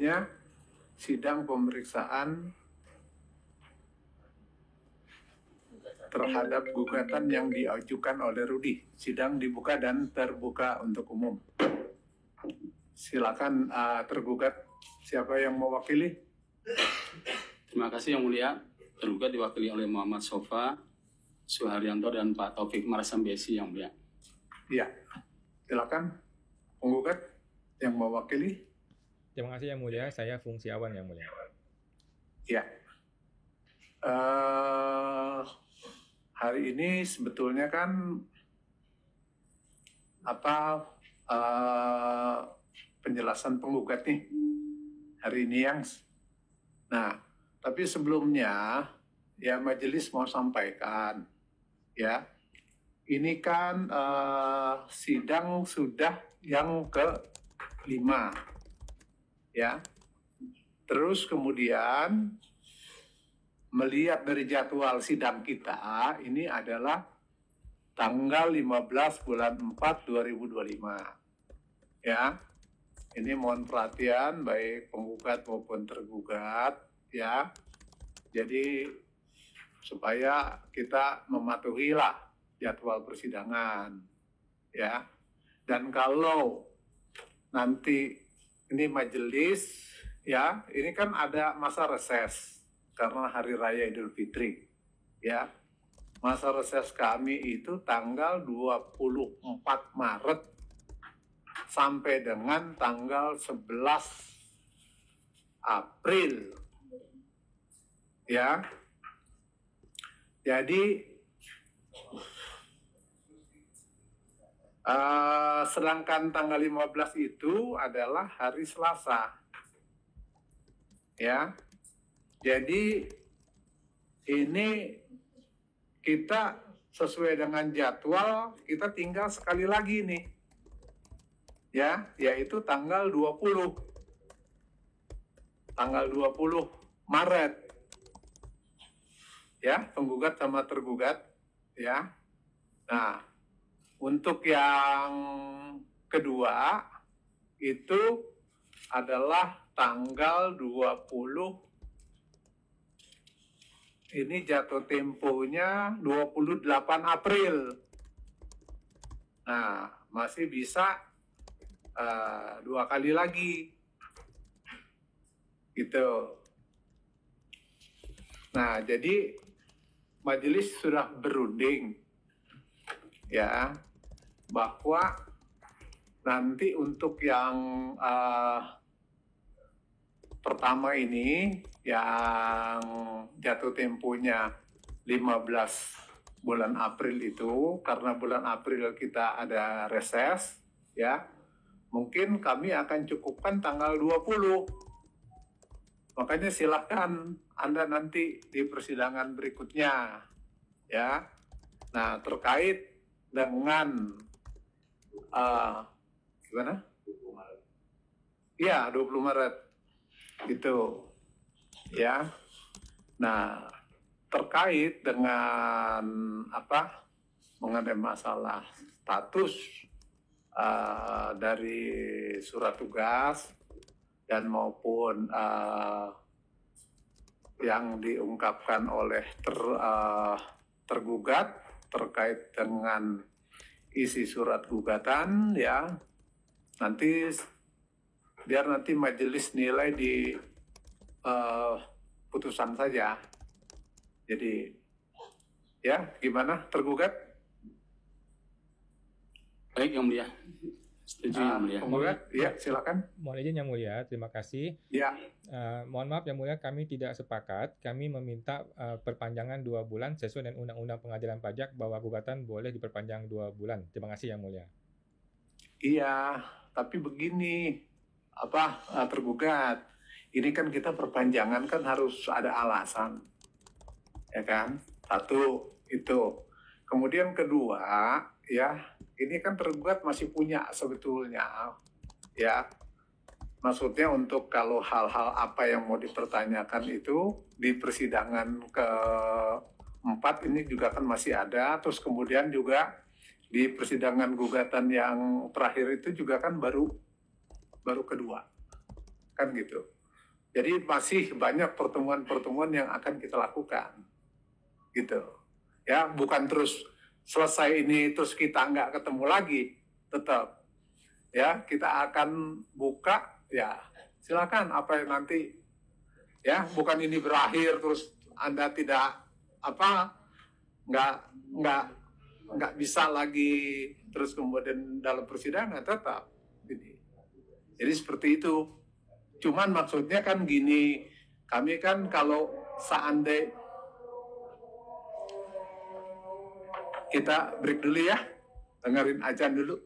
selanjutnya sidang pemeriksaan terhadap gugatan yang diajukan oleh Rudi. Sidang dibuka dan terbuka untuk umum. Silakan tergugat, siapa yang mewakili? Terima kasih Yang Mulia. Tergugat diwakili oleh Muhammad Sofa, Suharyanto, dan Pak Taufik Marsambesi Yang Mulia. Iya, silakan penggugat yang mewakili. Terima kasih Yang Mulia, saya Fungsiawan Yang Mulia. Ya, hari ini sebetulnya kan penjelasan penggugat nih hari ini yang. Nah, tapi sebelumnya ya majelis mau sampaikan ya, ini kan sidang sudah yang ke-5 ya. Terus kemudian melihat dari jadwal sidang kita, ini adalah tanggal 15 bulan 4 2025 ya. Ini mohon perhatian baik penggugat maupun tergugat ya. Jadi supaya kita mematuhilah jadwal persidangan ya. Dan kalau nanti ini majelis ya, ini kan ada masa reses karena hari raya Idul Fitri ya. Masa reses kami itu tanggal 24 Maret sampai dengan tanggal 11 April ya. Jadi sedangkan tanggal 15 itu adalah hari Selasa ya. Jadi ini kita sesuai dengan jadwal, kita tinggal sekali lagi nih ya, yaitu tanggal 20 Maret ya, penggugat sama tergugat ya. Nah, untuk yang kedua itu adalah tanggal 20, ini jatuh temponya 28 April. Nah, masih bisa 2 kali lagi gitu. Nah, jadi majelis sudah berunding ya bahwa nanti untuk yang pertama ini yang jatuh temponya 15 bulan April itu, karena bulan April kita ada reses ya, mungkin kami akan cukupkan tanggal 20. Makanya silakan Anda nanti di persidangan berikutnya ya. Nah, terkait dengan gimana? Iya, 20 Maret gitu ya. Nah, terkait dengan mengenai masalah status dari surat tugas dan maupun yang diungkapkan oleh tergugat terkait dengan isi surat gugatan ya, nanti biar nanti majelis nilai di putusan saja. Jadi ya, gimana tergugat? Baik Yang Mulia, setuju Yang Mulia. Penggugat, ya silakan. Mohon izin Yang Mulia, terima kasih. Ya. Mohon maaf Yang Mulia, kami tidak sepakat. Kami meminta perpanjangan 2 bulan sesuai dengan Undang-Undang Pengadilan Pajak bahwa gugatan boleh diperpanjang 2 bulan. Terima kasih Yang Mulia. Iya, tapi begini, tergugat. Ini kan kita perpanjangan kan harus ada alasan, ya kan? Satu itu. Kemudian kedua, ya, ini kan tergugat masih punya sebetulnya, ya. Maksudnya untuk kalau hal-hal apa yang mau dipertanyakan itu di persidangan ke-4 ini juga kan masih ada. Terus kemudian juga di persidangan gugatan yang terakhir itu juga kan baru kedua. kan gitu. Jadi masih banyak pertemuan-pertemuan yang akan kita lakukan, gitu. Ya, bukan terus selesai ini terus kita nggak ketemu lagi, tetap. Ya, kita akan buka, ya silakan apa yang nanti, ya bukan ini berakhir terus Anda tidak apa nggak bisa lagi terus kemudian dalam persidangan tetap ini. Jadi seperti itu. Cuman maksudnya kan gini, kami kan kalau seandainya kita break dulu ya, dengerin azan dulu.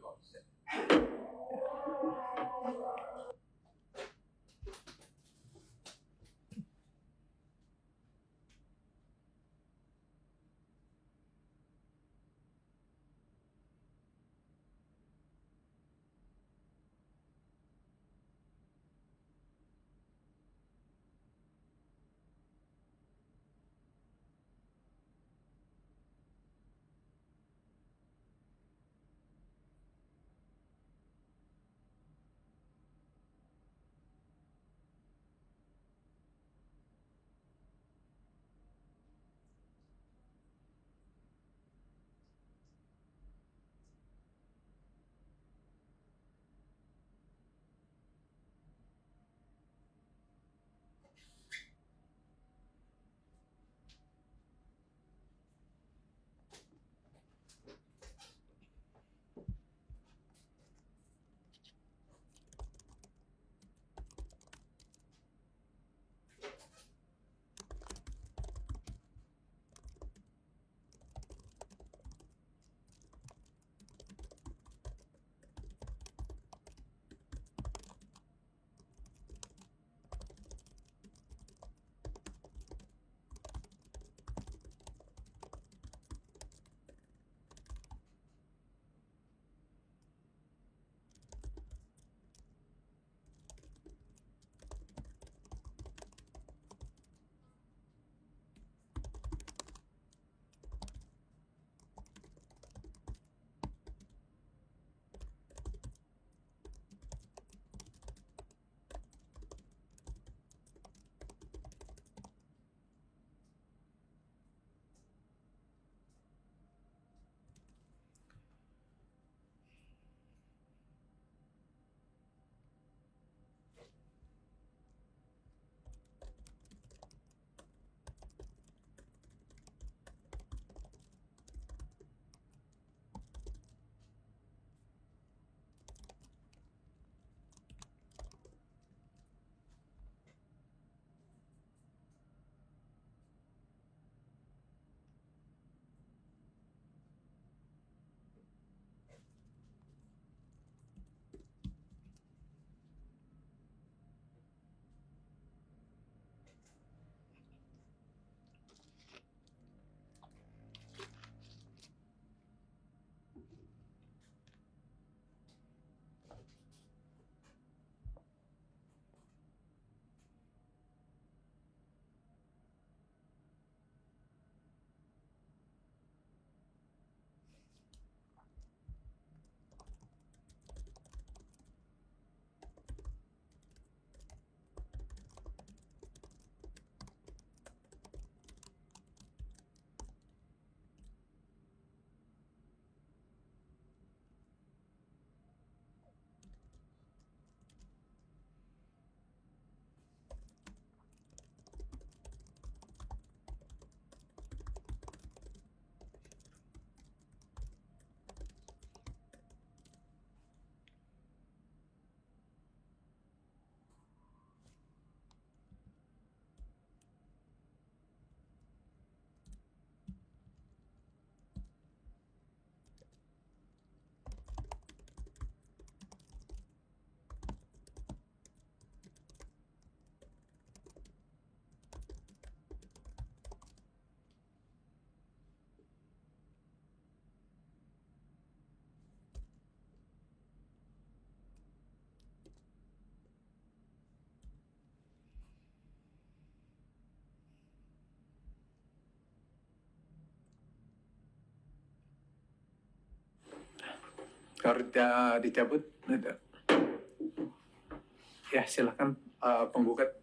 Kalau dicabut, ya silakan. penggugat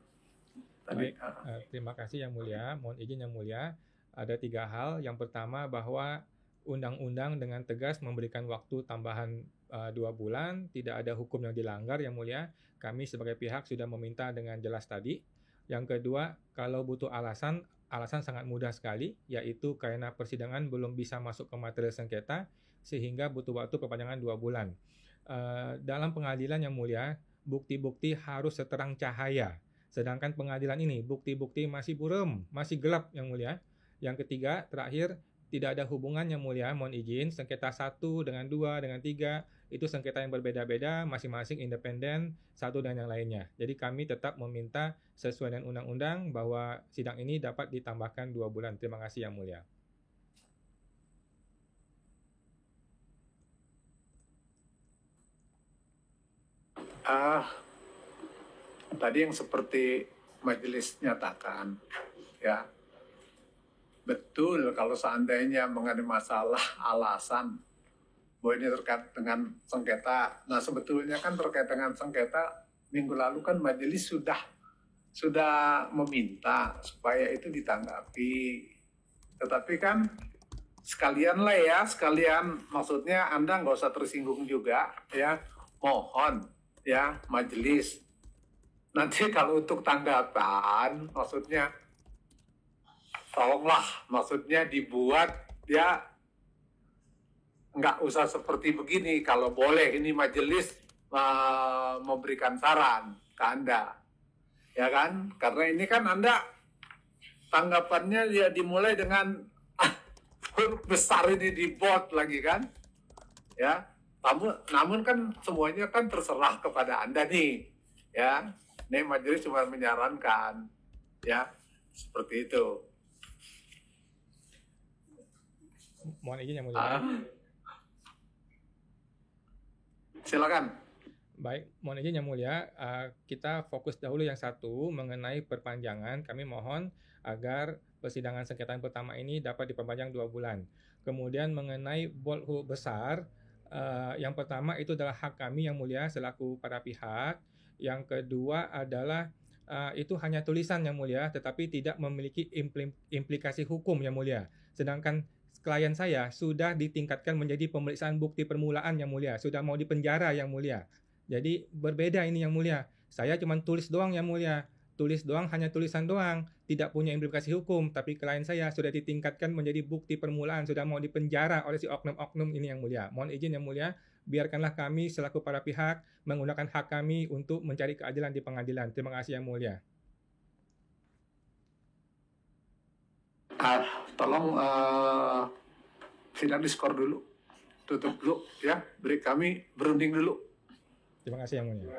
tadi. Baik, terima kasih Yang Mulia. Mohon izin Yang Mulia, ada 3 hal. Yang pertama bahwa undang-undang dengan tegas memberikan waktu tambahan 2 bulan, tidak ada hukum yang dilanggar Yang Mulia. Kami sebagai pihak sudah meminta dengan jelas tadi. Yang kedua, kalau butuh alasan sangat mudah sekali, yaitu karena persidangan belum bisa masuk ke materi sengketa, sehingga butuh waktu perpanjangan 2 bulan. Dalam pengadilan Yang Mulia, bukti-bukti harus seterang cahaya. Sedangkan pengadilan ini, bukti-bukti masih buram, masih gelap Yang Mulia. Yang ketiga, terakhir, tidak ada hubungan Yang Mulia, mohon izin, sengketa 1 dengan 2 dengan 3, itu sengketa yang berbeda-beda, masing-masing independen, satu dengan yang lainnya. Jadi kami tetap meminta sesuai dengan undang-undang bahwa sidang ini dapat ditambahkan 2 bulan. Terima kasih Yang Mulia. Tadi yang seperti majelis nyatakan, ya betul kalau seandainya mengenai masalah alasan bahwa ini terkait dengan sengketa. Nah sebetulnya kan terkait dengan sengketa minggu lalu kan majelis sudah meminta supaya itu ditanggapi. Tetapi kan sekalian maksudnya Anda nggak usah tersinggung juga ya, mohon ya majelis. Nanti kalau untuk tanggapan maksudnya tolonglah maksudnya dibuat ya nggak usah seperti begini, kalau boleh ini majelis memberikan saran ke Anda ya kan, karena ini kan Anda tanggapannya ya dimulai dengan huruf besar ini di bold lagi kan ya, namun kan semuanya kan terserah kepada Anda nih ya, ini majelis cuma menyarankan ya seperti itu. Mohon izin Yang Mulia. Silakan. Baik, mohon izin Yang Mulia, kita fokus dahulu yang satu mengenai perpanjangan. Kami mohon agar persidangan sengketa yang pertama ini dapat diperpanjang 2 bulan. Kemudian mengenai bold huruf besar, yang pertama itu adalah hak kami Yang Mulia selaku para pihak. Yang kedua adalah itu hanya tulisan Yang Mulia, tetapi tidak memiliki implikasi hukum Yang Mulia. Sedangkan klien saya sudah ditingkatkan menjadi pemeriksaan bukti permulaan Yang Mulia, sudah mau dipenjara Yang Mulia. Jadi berbeda ini Yang Mulia. Saya cuma tulis doang Yang Mulia. Tulis doang, hanya tulisan doang, tidak punya implikasi hukum, tapi klien saya sudah ditingkatkan menjadi bukti permulaan, sudah mau dipenjara oleh si oknum-oknum ini Yang Mulia. Mohon izin Yang Mulia, biarkanlah kami selaku para pihak menggunakan hak kami untuk mencari keadilan di pengadilan. Terima kasih Yang Mulia. Tolong sidang diskor dulu, tutup dulu ya, beri kami berunding dulu. Terima kasih Yang Mulia.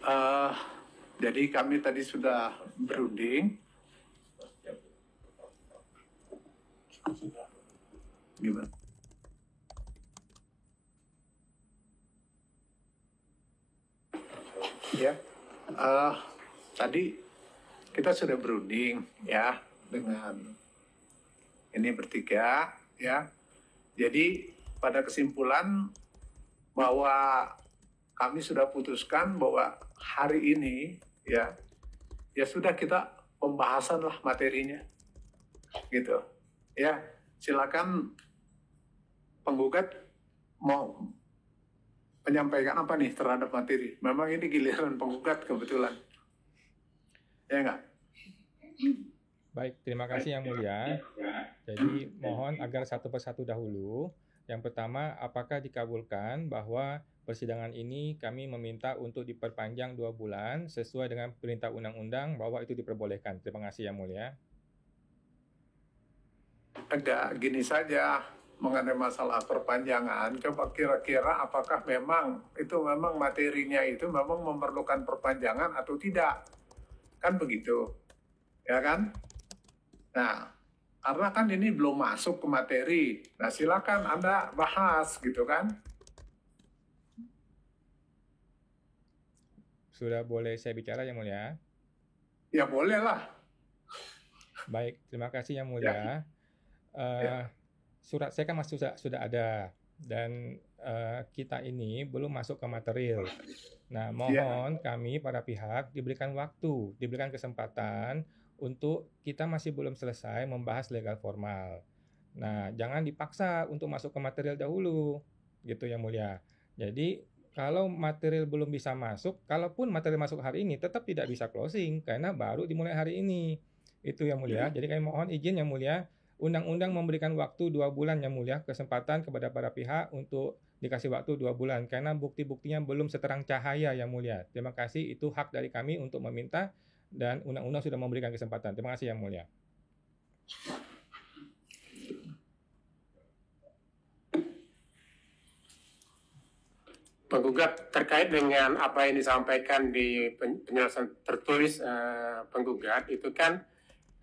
Eh, jadi kami tadi sudah berunding. Gimana? Ya, tadi kita sudah berunding ya dengan ini bertiga ya. Jadi pada kesimpulan bahwa kami sudah putuskan bahwa hari ini ya sudah kita pembahasan lah materinya gitu ya. Silakan penggugat mau menyampaikan apa nih terhadap materi. Memang ini giliran penggugat kebetulan ya enggak. Baik, terima kasih Yang Mulia. Jadi mohon agar satu persatu dahulu. Yang pertama, apakah dikabulkan bahwa persidangan ini kami meminta untuk diperpanjang 2 bulan sesuai dengan perintah undang-undang bahwa itu diperbolehkan. Terima kasih Yang Mulia. Agak gini saja mengenai masalah perpanjangan, coba kira-kira apakah memang materinya itu memang memerlukan perpanjangan atau tidak, kan begitu, ya kan? Nah, karena kan ini belum masuk ke materi, nah silakan Anda bahas gitu kan? Sudah boleh saya bicara Yang Mulia? Ya boleh lah. Baik, terima kasih Yang Mulia. Surat saya kan masih sudah ada dan kita ini belum masuk ke material. Nah, mohon kami para pihak diberikan waktu, diberikan kesempatan untuk kita masih belum selesai membahas legal formal. Nah, jangan dipaksa untuk masuk ke material dahulu, gitu Yang Mulia. Jadi kalau material belum bisa masuk, kalaupun material masuk hari ini tetap tidak bisa closing karena baru dimulai hari ini. Itu Yang Mulia. Jadi kami mohon izin Yang Mulia. Undang-undang memberikan waktu 2 bulan Yang Mulia, kesempatan kepada para pihak untuk dikasih waktu 2 bulan karena bukti-buktinya belum seterang cahaya Yang Mulia. Terima kasih, itu hak dari kami untuk meminta dan undang-undang sudah memberikan kesempatan. Terima kasih Yang Mulia. Penggugat, terkait dengan apa yang disampaikan di penjelasan tertulis penggugat itu kan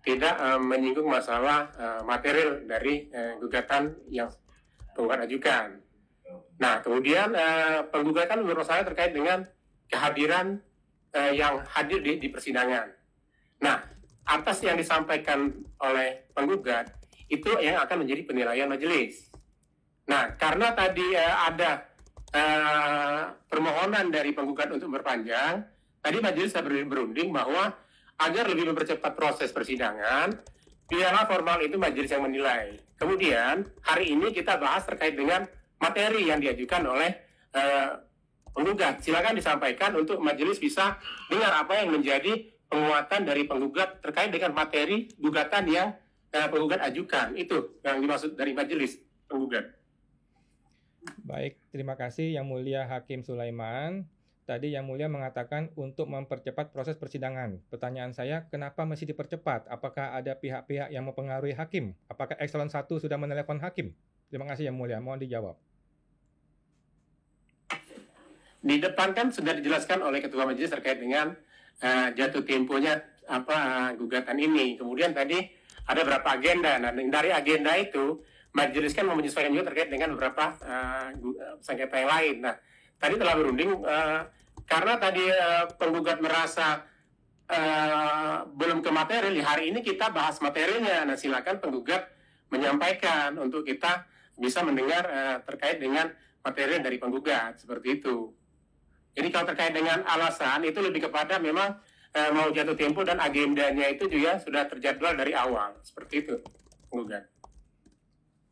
tidak menyinggung masalah material dari gugatan yang penggugat ajukan. Nah, kemudian penggugatan menurut saya terkait dengan kehadiran yang hadir di persidangan. Nah, atas yang disampaikan oleh penggugat, itu yang akan menjadi penilaian majelis. Nah, karena tadi ada permohonan dari penggugat untuk berpanjang, tadi majelis sudah berunding bahwa agar lebih mempercepat proses persidangan, biarlah formal itu majelis yang menilai. Kemudian, hari ini kita bahas terkait dengan materi yang diajukan oleh penggugat. Silakan disampaikan untuk majelis bisa dengar apa yang menjadi penguatan dari penggugat terkait dengan materi gugatan yang penggugat ajukan. Itu yang dimaksud dari majelis penggugat. Baik, terima kasih Yang Mulia Hakim Sulaiman. Tadi Yang Mulia mengatakan untuk mempercepat proses persidangan. Pertanyaan saya, kenapa mesti dipercepat? Apakah ada pihak-pihak yang mempengaruhi hakim? Apakah Ekselon 1 sudah menelepon hakim? Terima kasih Yang Mulia, mohon dijawab. Di depan kan sudah dijelaskan oleh Ketua Majelis terkait dengan jatuh temponya gugatan ini. Kemudian tadi ada beberapa agenda. Nah, dari agenda itu Majelis kan menyesuaikan juga terkait dengan beberapa sengketa yang lain. Nah, tadi telah berunding karena tadi penggugat merasa belum ke materi, hari ini kita bahas materinya. Nah, silakan penggugat menyampaikan untuk kita bisa mendengar terkait dengan materi dari penggugat, seperti itu. Jadi kalau terkait dengan alasan, itu lebih kepada memang mau jatuh tempo dan agendanya itu juga sudah terjadwal dari awal, seperti itu, penggugat.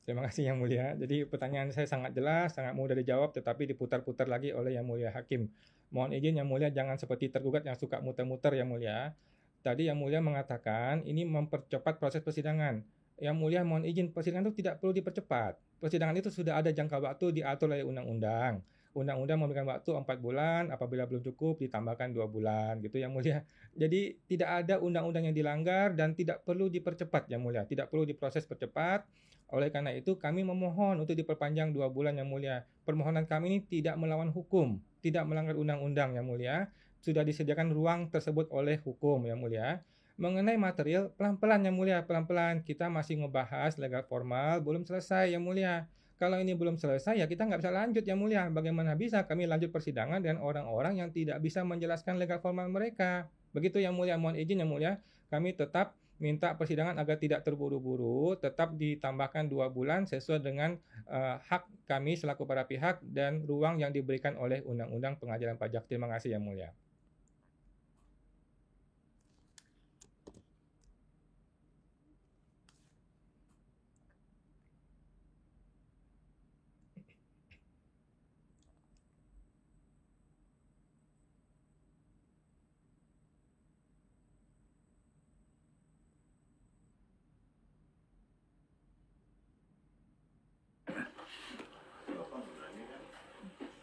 Terima kasih Yang Mulia. Jadi pertanyaan saya sangat jelas, sangat mudah dijawab, tetapi diputar-putar lagi oleh Yang Mulia Hakim. Mohon izin Yang Mulia, jangan seperti tergugat yang suka muter-muter Yang Mulia. Tadi Yang Mulia mengatakan ini mempercepat proses persidangan. Yang Mulia mohon izin, persidangan itu tidak perlu dipercepat. Persidangan itu sudah ada jangka waktu diatur oleh undang-undang. Undang-undang memberikan waktu 4 bulan, apabila belum cukup ditambahkan 2 bulan, gitu Yang Mulia. Jadi tidak ada undang-undang yang dilanggar dan tidak perlu dipercepat Yang Mulia, tidak perlu diproses percepat. Oleh karena itu kami memohon untuk diperpanjang 2 bulan Yang Mulia. Permohonan kami ini tidak melawan hukum, tidak melanggar undang-undang Yang Mulia, sudah disediakan ruang tersebut oleh hukum yang mulia. Mengenai material, pelan-pelan yang mulia, pelan-pelan. Kita masih ngebahas legal formal, belum selesai yang mulia. Kalau ini belum selesai, ya kita nggak bisa lanjut yang mulia. Bagaimana bisa kami lanjut persidangan dengan orang-orang yang tidak bisa menjelaskan legal formal mereka. Begitu yang mulia, mohon izin yang mulia. Kami tetap minta persidangan agar tidak terburu-buru, tetap ditambahkan 2 bulan sesuai dengan hak kami selaku para pihak dan ruang yang diberikan oleh Undang-Undang Pengajaran Pajak. Terima kasih yang mulia.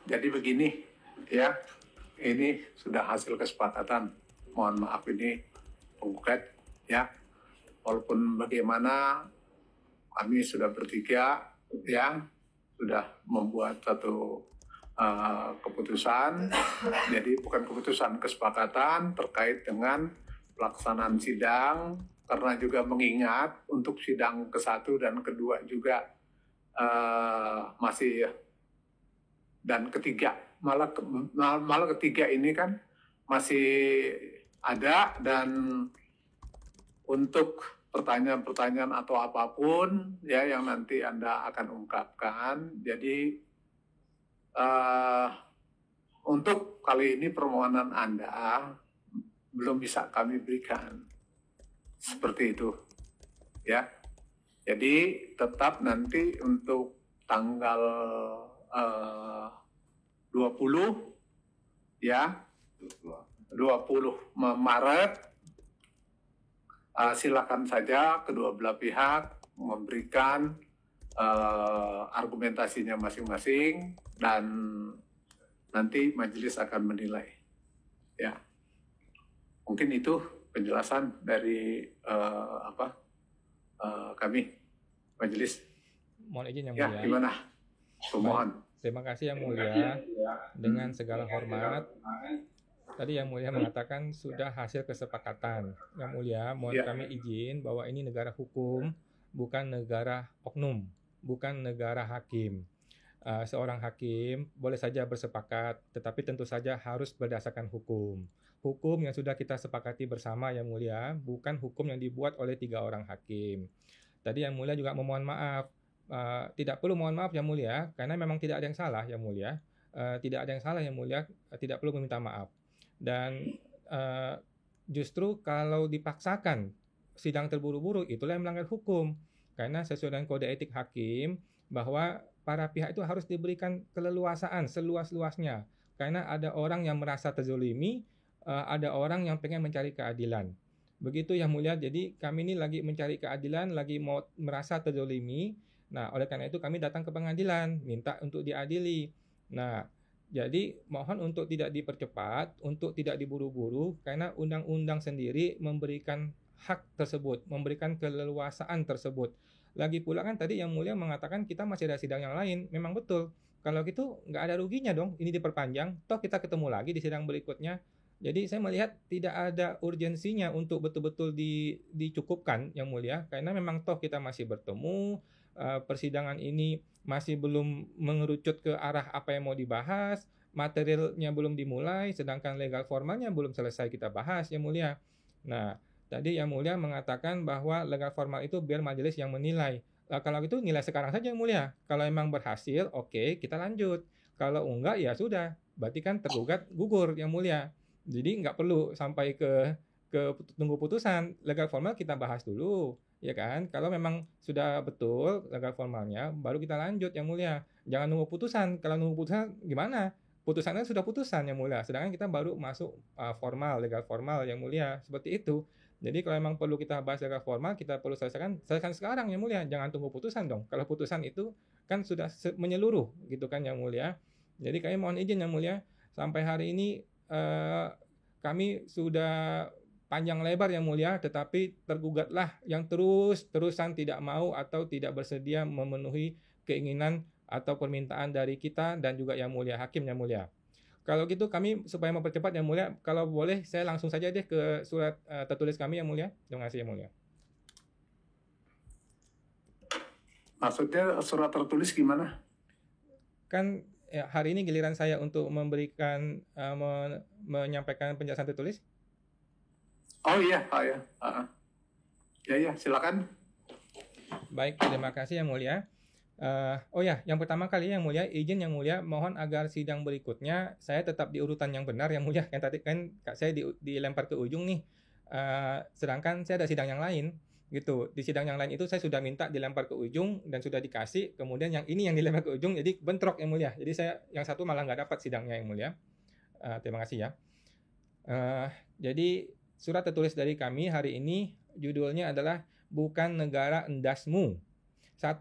Jadi begini, ya, ini sudah hasil kesepakatan. Mohon maaf ini penggugat, ya. Walaupun bagaimana kami sudah bertiga, ya, sudah membuat satu keputusan. Jadi bukan keputusan, kesepakatan terkait dengan pelaksanaan sidang, karena juga mengingat untuk sidang ke-1 dan ke-2 juga masih, dan ketiga, malah ketiga ini kan masih ada, dan untuk pertanyaan-pertanyaan atau apapun ya yang nanti Anda akan ungkapkan. Jadi untuk kali ini permohonan Anda belum bisa kami berikan seperti itu, ya. Jadi tetap nanti untuk tanggal 20 ya, 20 Maret, silakan saja kedua belah pihak memberikan argumentasinya masing-masing, dan nanti majelis akan menilai, ya. Mungkin itu penjelasan dari kami majelis. Mohon izin yang Ya, mulia. gimana? Pemohon. Terima kasih yang mulia. Dengan segala hormat, tadi yang mulia mengatakan sudah hasil kesepakatan. Yang mulia, mohon kami izin bahwa ini negara hukum, bukan negara oknum, bukan negara hakim. Seorang hakim boleh saja bersepakat, tetapi tentu saja harus berdasarkan hukum. Hukum yang sudah kita sepakati bersama yang mulia, bukan hukum yang dibuat oleh 3 orang hakim. Tadi yang mulia juga memohon maaf. Tidak perlu mohon maaf yang mulia, karena memang tidak ada yang salah yang mulia. Tidak ada yang salah yang mulia, tidak perlu meminta maaf. Dan justru kalau dipaksakan sidang terburu-buru, itulah yang melanggar hukum. Karena sesuai dengan kode etik hakim, bahwa para pihak itu harus diberikan keleluasaan seluas-luasnya. Karena ada orang yang merasa terzolimi, ada orang yang pengen mencari keadilan. Begitu yang mulia, jadi kami ini lagi mencari keadilan, lagi mau merasa terzolimi. Nah, oleh karena itu kami datang ke pengadilan, minta untuk diadili. Nah, jadi mohon untuk tidak dipercepat, untuk tidak diburu-buru, karena undang-undang sendiri memberikan hak tersebut, memberikan keleluasaan tersebut. Lagi pula kan tadi yang mulia mengatakan kita masih ada sidang yang lain, memang betul. Kalau gitu nggak ada ruginya dong ini diperpanjang, toh kita ketemu lagi di sidang berikutnya. Jadi saya melihat tidak ada urgensinya untuk betul-betul dicukupkan yang mulia, karena memang toh kita masih bertemu, persidangan ini masih belum mengerucut ke arah apa yang mau dibahas, materialnya belum dimulai, sedangkan legal formalnya belum selesai kita bahas yang mulia. Nah, tadi yang mulia mengatakan bahwa legal formal itu biar majelis yang menilai. Kalau gitu nilai sekarang saja yang mulia. Kalau memang berhasil, oke, kita lanjut. Kalau enggak ya sudah, berarti kan tergugat gugur yang mulia. Jadi nggak perlu sampai ke tunggu putusan. Legal formal kita bahas dulu, ya kan? Kalau memang sudah betul legal formalnya, baru kita lanjut yang mulia. Jangan nunggu putusan. Kalau nunggu putusan gimana? Putusannya sudah putusan yang mulia. Sedangkan kita baru masuk formal, legal formal yang mulia. Seperti itu. Jadi kalau memang perlu kita bahas legal formal, kita perlu selesaikan sekarang yang mulia. Jangan tunggu putusan dong. Kalau putusan itu kan sudah menyeluruh gitu kan yang mulia. Jadi kami mohon izin yang mulia, sampai hari ini kami sudah panjang lebar yang mulia, tetapi tergugatlah yang terus-terusan tidak mau atau tidak bersedia memenuhi keinginan atau permintaan dari kita dan juga yang mulia hakim yang mulia. Kalau gitu kami supaya mempercepat Yang Mulia, kalau boleh saya langsung saja deh ke surat tertulis kami Yang Mulia. Terima kasih Yang Mulia. Maksudnya surat tertulis gimana? Kan ya, hari ini giliran saya untuk memberikan menyampaikan penjelasan tertulis. Oh iya. Ya, silakan. Baik, terima kasih Yang Mulia. Yang pertama kali Yang Mulia, izin Yang Mulia, mohon agar sidang berikutnya saya tetap di urutan yang benar Yang Mulia. Yang tadi kan saya dilempar ke ujung nih, sedangkan saya ada sidang yang lain gitu. Di sidang yang lain itu saya sudah minta dilempar ke ujung dan sudah dikasih, kemudian yang ini yang dilempar ke ujung, jadi bentrok Yang Mulia. Jadi saya yang satu malah nggak dapat sidangnya Yang Mulia. Terima kasih ya. Jadi surat tertulis dari kami hari ini judulnya adalah Bukan Negara Endasmu. 1.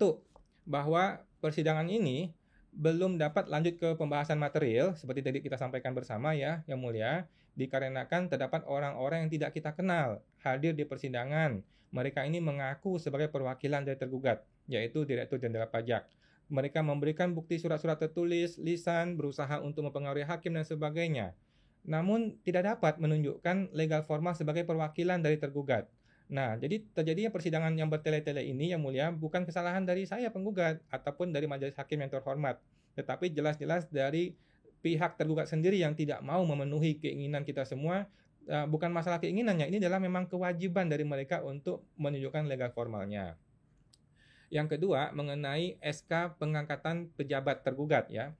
Bahwa persidangan ini belum dapat lanjut ke pembahasan material seperti tadi kita sampaikan bersama ya Yang Mulia, dikarenakan terdapat orang-orang yang tidak kita kenal hadir di persidangan. Mereka ini mengaku sebagai perwakilan dari tergugat, yaitu Direktur Jenderal Pajak. Mereka memberikan bukti surat-surat tertulis, lisan, berusaha untuk mempengaruhi hakim dan sebagainya. Namun tidak dapat menunjukkan legal formal sebagai perwakilan dari tergugat. Nah, jadi terjadinya persidangan yang bertele-tele ini Yang Mulia bukan kesalahan dari saya penggugat ataupun dari majelis hakim yang terhormat, tetapi jelas-jelas dari pihak tergugat sendiri yang tidak mau memenuhi keinginan kita semua. Bukan masalah keinginannya, ini adalah memang kewajiban dari mereka untuk menunjukkan legal formalnya. Yang kedua, mengenai SK pengangkatan pejabat tergugat ya.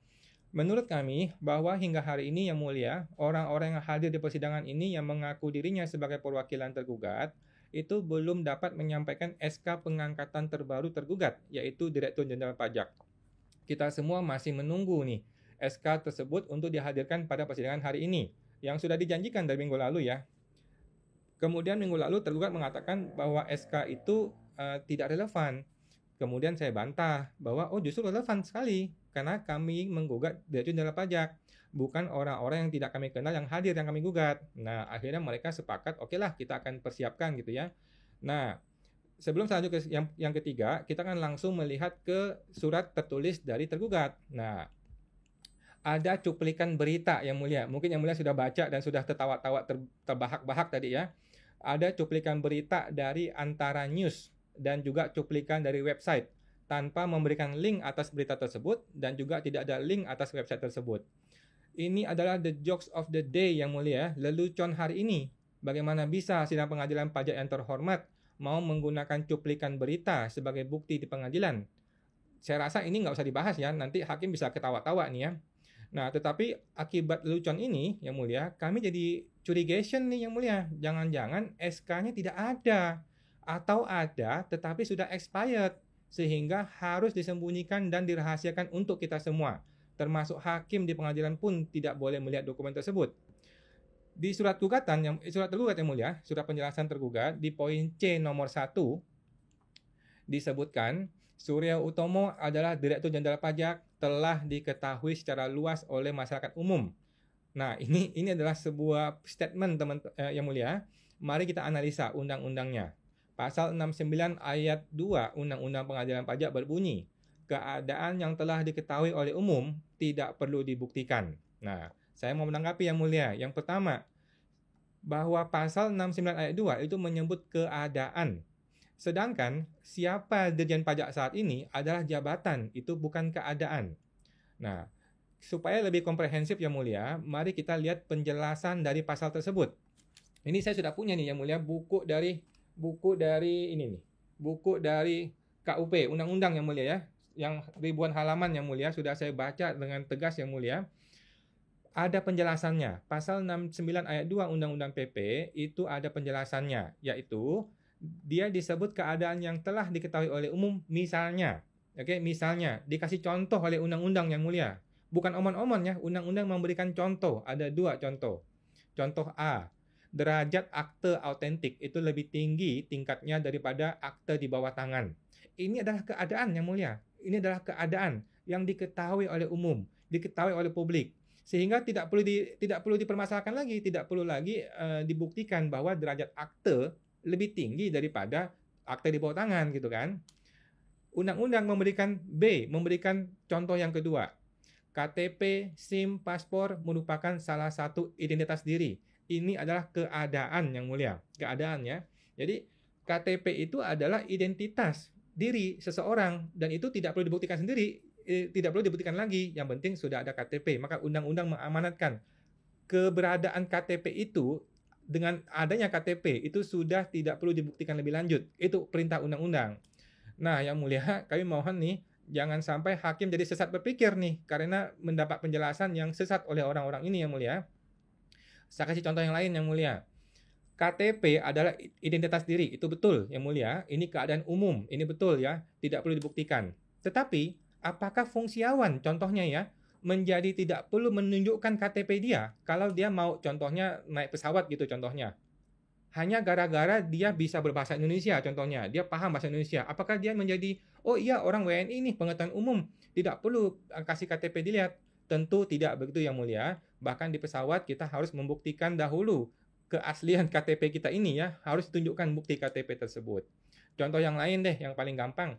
Menurut kami bahwa hingga hari ini Yang Mulia, orang-orang yang hadir di persidangan ini yang mengaku dirinya sebagai perwakilan tergugat itu belum dapat menyampaikan SK pengangkatan terbaru tergugat, yaitu Direktur Jenderal Pajak. Kita semua masih menunggu nih SK tersebut untuk dihadirkan pada persidangan hari ini, yang sudah dijanjikan dari minggu lalu ya. Kemudian minggu lalu tergugat mengatakan bahwa SK itu tidak relevan. Kemudian saya bantah bahwa justru relevan sekali, karena kami menggugat Direktur Jenderal Pajak, bukan orang-orang yang tidak kami kenal yang hadir yang kami gugat. Nah, akhirnya mereka sepakat, oke lah kita akan persiapkan gitu ya. Nah, sebelum selanjutnya yang ketiga, kita akan langsung melihat ke surat tertulis dari tergugat. Nah, ada cuplikan berita Yang Mulia. Mungkin Yang Mulia sudah baca dan sudah tertawa-tawa terbahak-bahak tadi ya. Ada cuplikan berita dari Antara News dan juga cuplikan dari website tanpa memberikan link atas berita tersebut dan juga tidak ada link atas website tersebut. Ini adalah the jokes of the day Yang Mulia, lelucon hari ini. Bagaimana bisa sidang pengadilan pajak yang terhormat mau menggunakan cuplikan berita sebagai bukti di pengadilan? Saya rasa ini nggak usah dibahas ya, nanti hakim bisa ketawa-tawa nih ya. Nah, tetapi akibat lelucon ini Yang Mulia, kami jadi curigation nih Yang Mulia. Jangan-jangan SK-nya tidak ada. Atau ada tetapi sudah expired, sehingga harus disembunyikan dan dirahasiakan untuk kita semua. Termasuk hakim di pengadilan pun tidak boleh melihat dokumen tersebut. Di surat gugatan surat tergugat Yang Mulia, surat penjelasan tergugat di poin C nomor 1 disebutkan Surya Utomo adalah Direktur Jenderal Pajak, telah diketahui secara luas oleh masyarakat umum. Nah, ini adalah sebuah statement teman Yang Mulia. Mari kita analisa undang-undangnya. Pasal 69 ayat 2 Undang-Undang Pengadilan Pajak berbunyi, keadaan yang telah diketahui oleh umum tidak perlu dibuktikan. Nah, saya mau menanggapi Yang Mulia. Yang pertama, bahwa pasal 69 ayat 2 itu menyebut keadaan. Sedangkan siapa Dirjen Pajak saat ini adalah jabatan, itu bukan keadaan. Nah, supaya lebih komprehensif Yang Mulia, mari kita lihat penjelasan dari pasal tersebut. Ini saya sudah punya nih Yang Mulia, buku dari ini nih. Buku dari KUP, undang-undang Yang Mulia ya. Yang ribuan halaman Yang Mulia, sudah saya baca dengan tegas Yang Mulia. Ada penjelasannya. Pasal 69 ayat 2 Undang-Undang PP itu ada penjelasannya, yaitu dia disebut keadaan yang telah diketahui oleh umum, misalnya. Misalnya dikasih contoh oleh undang-undang Yang Mulia. Bukan omon-omon ya, undang-undang memberikan contoh. Ada 2 contoh. Contoh A, derajat akte autentik itu lebih tinggi tingkatnya daripada akte di bawah tangan. Ini adalah keadaan Yang Mulia. Ini adalah keadaan yang diketahui oleh umum, diketahui oleh publik. Sehingga tidak perlu dipermasalahkan lagi, tidak perlu lagi dibuktikan bahwa derajat akte lebih tinggi daripada akte di bawah tangan gitu kan. Undang-undang memberikan contoh yang kedua. KTP, SIM, paspor merupakan salah satu identitas diri. Ini adalah keadaan yang mulia, keadaannya. Jadi KTP itu adalah identitas diri seseorang dan itu tidak perlu dibuktikan sendiri, tidak perlu dibuktikan lagi. Yang penting sudah ada KTP. Maka undang-undang mengamanatkan keberadaan KTP itu. Dengan adanya KTP itu sudah tidak perlu dibuktikan lebih lanjut. Itu perintah undang-undang. Nah, yang mulia, kami mohon nih jangan sampai hakim jadi sesat berpikir nih karena mendapat penjelasan yang sesat oleh orang-orang ini yang mulia. Saya kasih contoh yang lain yang mulia. KTP adalah identitas diri, itu betul yang mulia. Ini keadaan umum, ini betul ya, tidak perlu dibuktikan. Tetapi, apakah fungsiawan contohnya ya, menjadi tidak perlu menunjukkan KTP dia kalau dia mau contohnya naik pesawat gitu contohnya. Hanya gara-gara dia bisa berbahasa Indonesia contohnya, dia paham bahasa Indonesia. Apakah dia menjadi, oh iya orang WNI nih pengetahuan umum, tidak perlu kasih KTP dilihat? Tentu tidak begitu yang mulia. Bahkan di pesawat kita harus membuktikan dahulu keaslian KTP kita ini ya, harus tunjukkan bukti KTP tersebut. Contoh yang lain deh, yang paling gampang.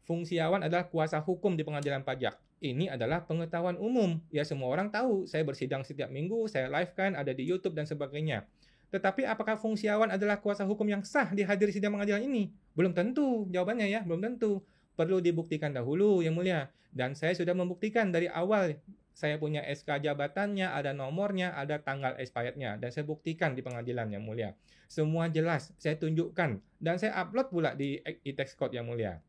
Fungsiawan adalah kuasa hukum di pengadilan pajak. Ini adalah pengetahuan umum. Ya semua orang tahu, saya bersidang setiap minggu, saya live kan, ada di YouTube dan sebagainya. Tetapi apakah fungsiawan adalah kuasa hukum yang sah dihadiri sidang pengadilan ini? Belum tentu, jawabannya ya, belum tentu. Perlu dibuktikan dahulu yang mulia. Dan saya sudah membuktikan dari awal. Saya punya SK jabatannya, ada nomornya, ada tanggal expirednya. Dan saya buktikan di pengadilan yang mulia. Semua jelas, saya tunjukkan. Dan saya upload pula di e-tax code yang mulia.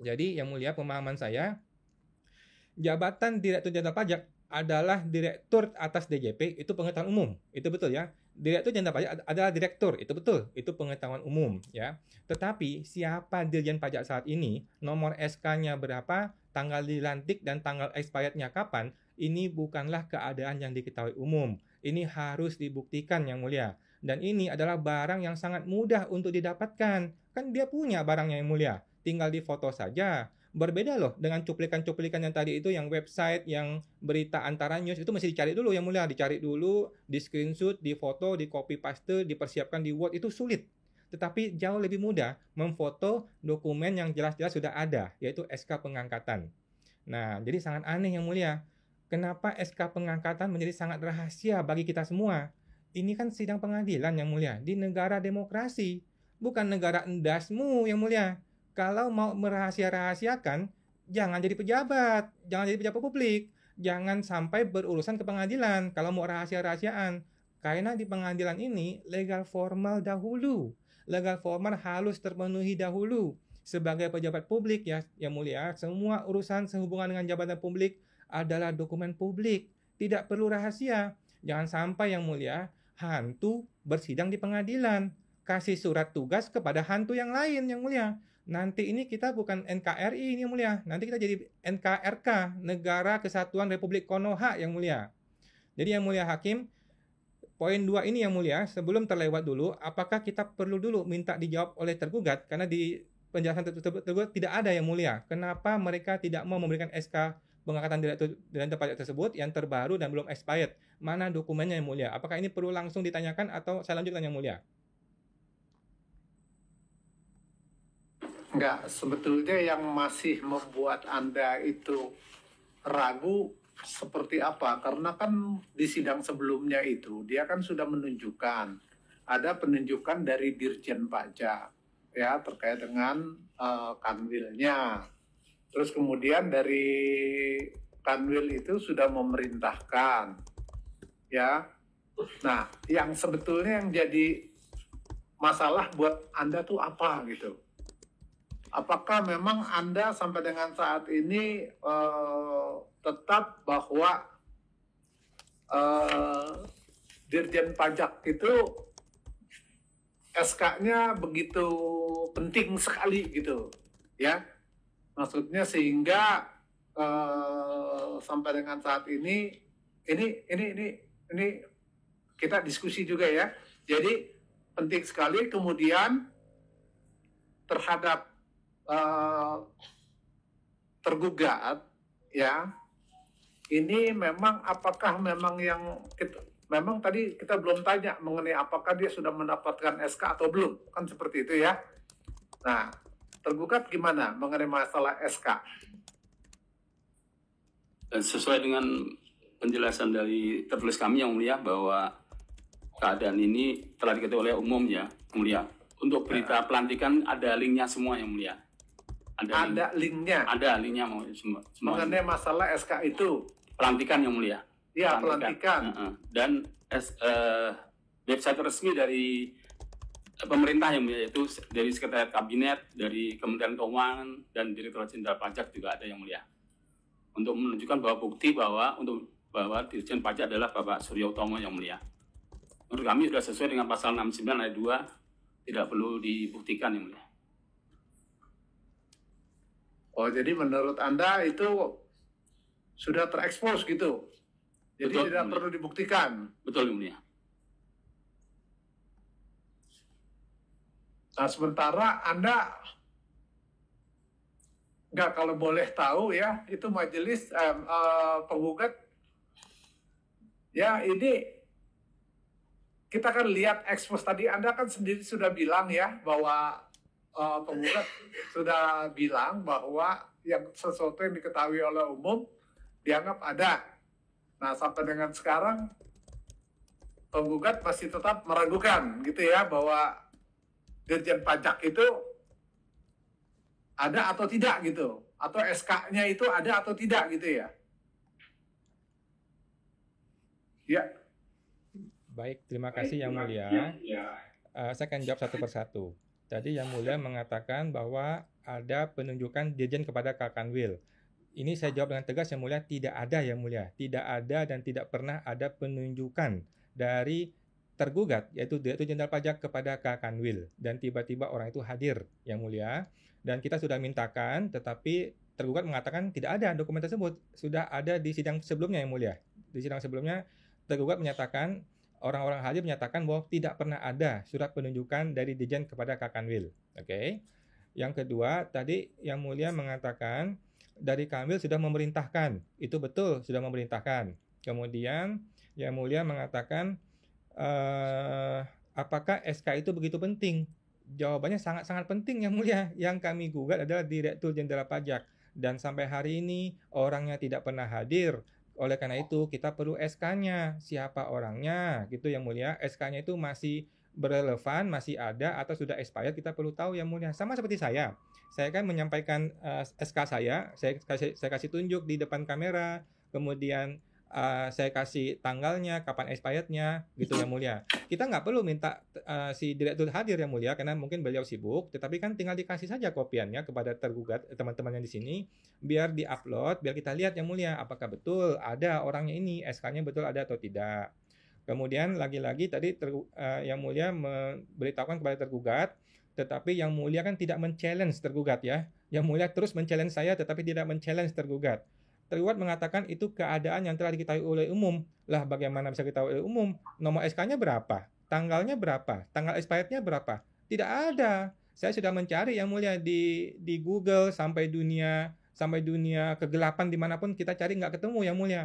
Jadi yang mulia pemahaman saya, jabatan Direktur Jenderal Pajak adalah direktur atas DJP, itu pengetahuan umum. Itu betul ya. Direktur Jenderal Pajak adalah direktur, itu betul. Itu pengetahuan umum ya. Tetapi siapa Dirjen Pajak saat ini, nomor SK-nya berapa, tanggal dilantik dan tanggal expirednya kapan, ini bukanlah keadaan yang diketahui umum. Ini harus dibuktikan yang mulia. Dan ini adalah barang yang sangat mudah untuk didapatkan. Kan dia punya barangnya yang mulia. Tinggal difoto saja. Berbeda loh dengan cuplikan-cuplikan yang tadi itu, yang website, yang berita antara news, itu mesti dicari dulu yang mulia. Dicari dulu, di screenshot, di foto, di copy paste, dipersiapkan di Word, itu sulit. Tetapi jauh lebih mudah memfoto dokumen yang jelas-jelas sudah ada, yaitu SK pengangkatan. Nah, jadi sangat aneh yang mulia. Kenapa SK pengangkatan menjadi sangat rahasia bagi kita semua? Ini kan sidang pengadilan yang mulia, di negara demokrasi, bukan negara endasmu yang mulia. Kalau mau merahasia-rahasiakan, jangan jadi pejabat, jangan jadi pejabat publik, jangan sampai berurusan ke pengadilan kalau mau rahasia-rahasiaan. Karena di pengadilan ini legal formal dahulu, legal formal harus terpenuhi dahulu. Sebagai pejabat publik ya, yang mulia, semua urusan sehubungan dengan jabatan publik adalah dokumen publik, tidak perlu rahasia. Jangan sampai yang mulia, hantu bersidang di pengadilan, kasih surat tugas kepada hantu yang lain yang mulia. Nanti ini kita bukan NKRI ini yang mulia, nanti kita jadi NKRK, Negara Kesatuan Republik Konoha yang mulia. Jadi yang mulia hakim, poin 2 ini yang mulia, sebelum terlewat dulu, apakah kita perlu dulu minta dijawab oleh tergugat? Karena di penjelasan tergugat tidak ada yang mulia. Kenapa mereka tidak mau memberikan SK pengangkatan Direktur Jenderal Pajak tersebut yang terbaru dan belum expired? Mana dokumennya yang mulia? Apakah ini perlu langsung ditanyakan atau saya lanjutkan yang mulia? Enggak, sebetulnya yang masih membuat Anda itu ragu seperti apa? Karena kan di sidang sebelumnya itu dia kan sudah menunjukkan, ada penunjukan dari Dirjen Pajak ya terkait dengan kanwilnya. Terus kemudian dari kanwil itu sudah memerintahkan ya. Nah, yang sebetulnya yang jadi masalah buat Anda tuh apa gitu? Apakah memang Anda sampai dengan saat ini tetap bahwa Dirjen Pajak itu SK-nya begitu penting sekali gitu, ya? Maksudnya sehingga sampai dengan saat ini kita diskusi juga ya. Jadi penting sekali kemudian terhadap tergugat ya, ini memang apakah memang yang memang tadi kita belum tanya mengenai apakah dia sudah mendapatkan SK atau belum, kan seperti itu ya. Nah, tergugat gimana mengenai masalah SK? Dan sesuai dengan penjelasan dari tertulis kami yang mulia bahwa keadaan ini telah diketahui oleh umum ya mulia. Untuk berita pelantikan ada linknya semua yang mulia. Ada linknya. Ada linknya semua. Mengenai masalah SK itu. Pelantikan yang mulia. Ya, pelantikan. Dan website resmi dari pemerintah yang mulia, yaitu dari Sekretariat Kabinet, dari Kementerian Keuangan, dan Direktorat Jenderal Pajak juga ada yang mulia. Untuk menunjukkan bahwa bukti bahwa Dirjen Pajak adalah Bapak Suryo Utomo yang mulia. Menurut kami sudah sesuai dengan pasal 69 ayat 2, tidak perlu dibuktikan yang mulia. Oh, jadi menurut Anda itu sudah terekspos gitu? Jadi Betul, tidak perlu dibuktikan? Betul yang mulia. Nah, sementara Anda nggak, kalau boleh tahu ya, itu majelis penggugat, ya ini kita kan lihat ekspos tadi, Anda kan sendiri sudah bilang ya, bahwa penggugat sudah bilang bahwa yang sesuatu yang diketahui oleh umum dianggap ada. Nah, sampai dengan sekarang penggugat masih tetap meragukan gitu ya, bahwa Dirjen Pajak itu ada atau tidak gitu, atau SK-nya itu ada atau tidak gitu ya. Ya. Baik, terima kasih Yang Mulia. Saya akan jawab satu persatu. Tadi Yang Mulia mengatakan bahwa ada penunjukan dirjen kepada Kakanwil. Ini saya jawab dengan tegas Yang Mulia, tidak ada Yang Mulia. Tidak ada dan tidak pernah ada penunjukan dari tergugat, yaitu Direktur Jenderal Pajak kepada Kakanwil, dan tiba-tiba orang itu hadir Yang Mulia, dan kita sudah mintakan, tetapi tergugat mengatakan tidak ada dokumen tersebut. Sudah ada di sidang sebelumnya Yang Mulia. Di sidang sebelumnya tergugat menyatakan, orang-orang hadir menyatakan bahwa tidak pernah ada surat penunjukan dari Dirjen kepada Kakanwil. Oke. Yang kedua, tadi Yang Mulia mengatakan dari Kanwil sudah memerintahkan. Itu betul, sudah memerintahkan. Kemudian Yang Mulia mengatakan apakah SK itu begitu penting? Jawabannya sangat-sangat penting Yang Mulia. Yang kami gugat adalah Direktur Jenderal Pajak, dan sampai hari ini orangnya tidak pernah hadir. Oleh karena itu kita perlu SK-nya. Siapa orangnya? Gitu Yang Mulia. SK-nya itu masih berrelevan, masih ada atau sudah expired, kita perlu tahu Yang Mulia. Sama seperti saya. Saya kan menyampaikan SK saya kasih tunjuk di depan kamera, kemudian saya kasih tanggalnya, kapan expirednya, gitu Yang Mulia. Kita nggak perlu minta si direktur hadir Yang Mulia, karena mungkin beliau sibuk, tetapi kan tinggal dikasih saja kopiannya kepada tergugat, teman-teman yang di sini, biar di-upload, biar kita lihat Yang Mulia, apakah betul ada orangnya ini, SK-nya betul ada atau tidak. Kemudian lagi-lagi tadi Yang Mulia memberitahukan kepada tergugat, tetapi Yang Mulia kan tidak men-challenge tergugat ya. Yang Mulia terus men-challenge saya, tetapi tidak men-challenge tergugat. Tergugat mengatakan itu keadaan yang telah diketahui oleh umum. Lah bagaimana bisa diketahui oleh umum? Nomor SK-nya berapa? Tanggalnya berapa? Tanggal expirednya berapa? Tidak ada. Saya sudah mencari Yang Mulia di Google sampai dunia kegelapan dimanapun kita cari nggak ketemu Yang Mulia.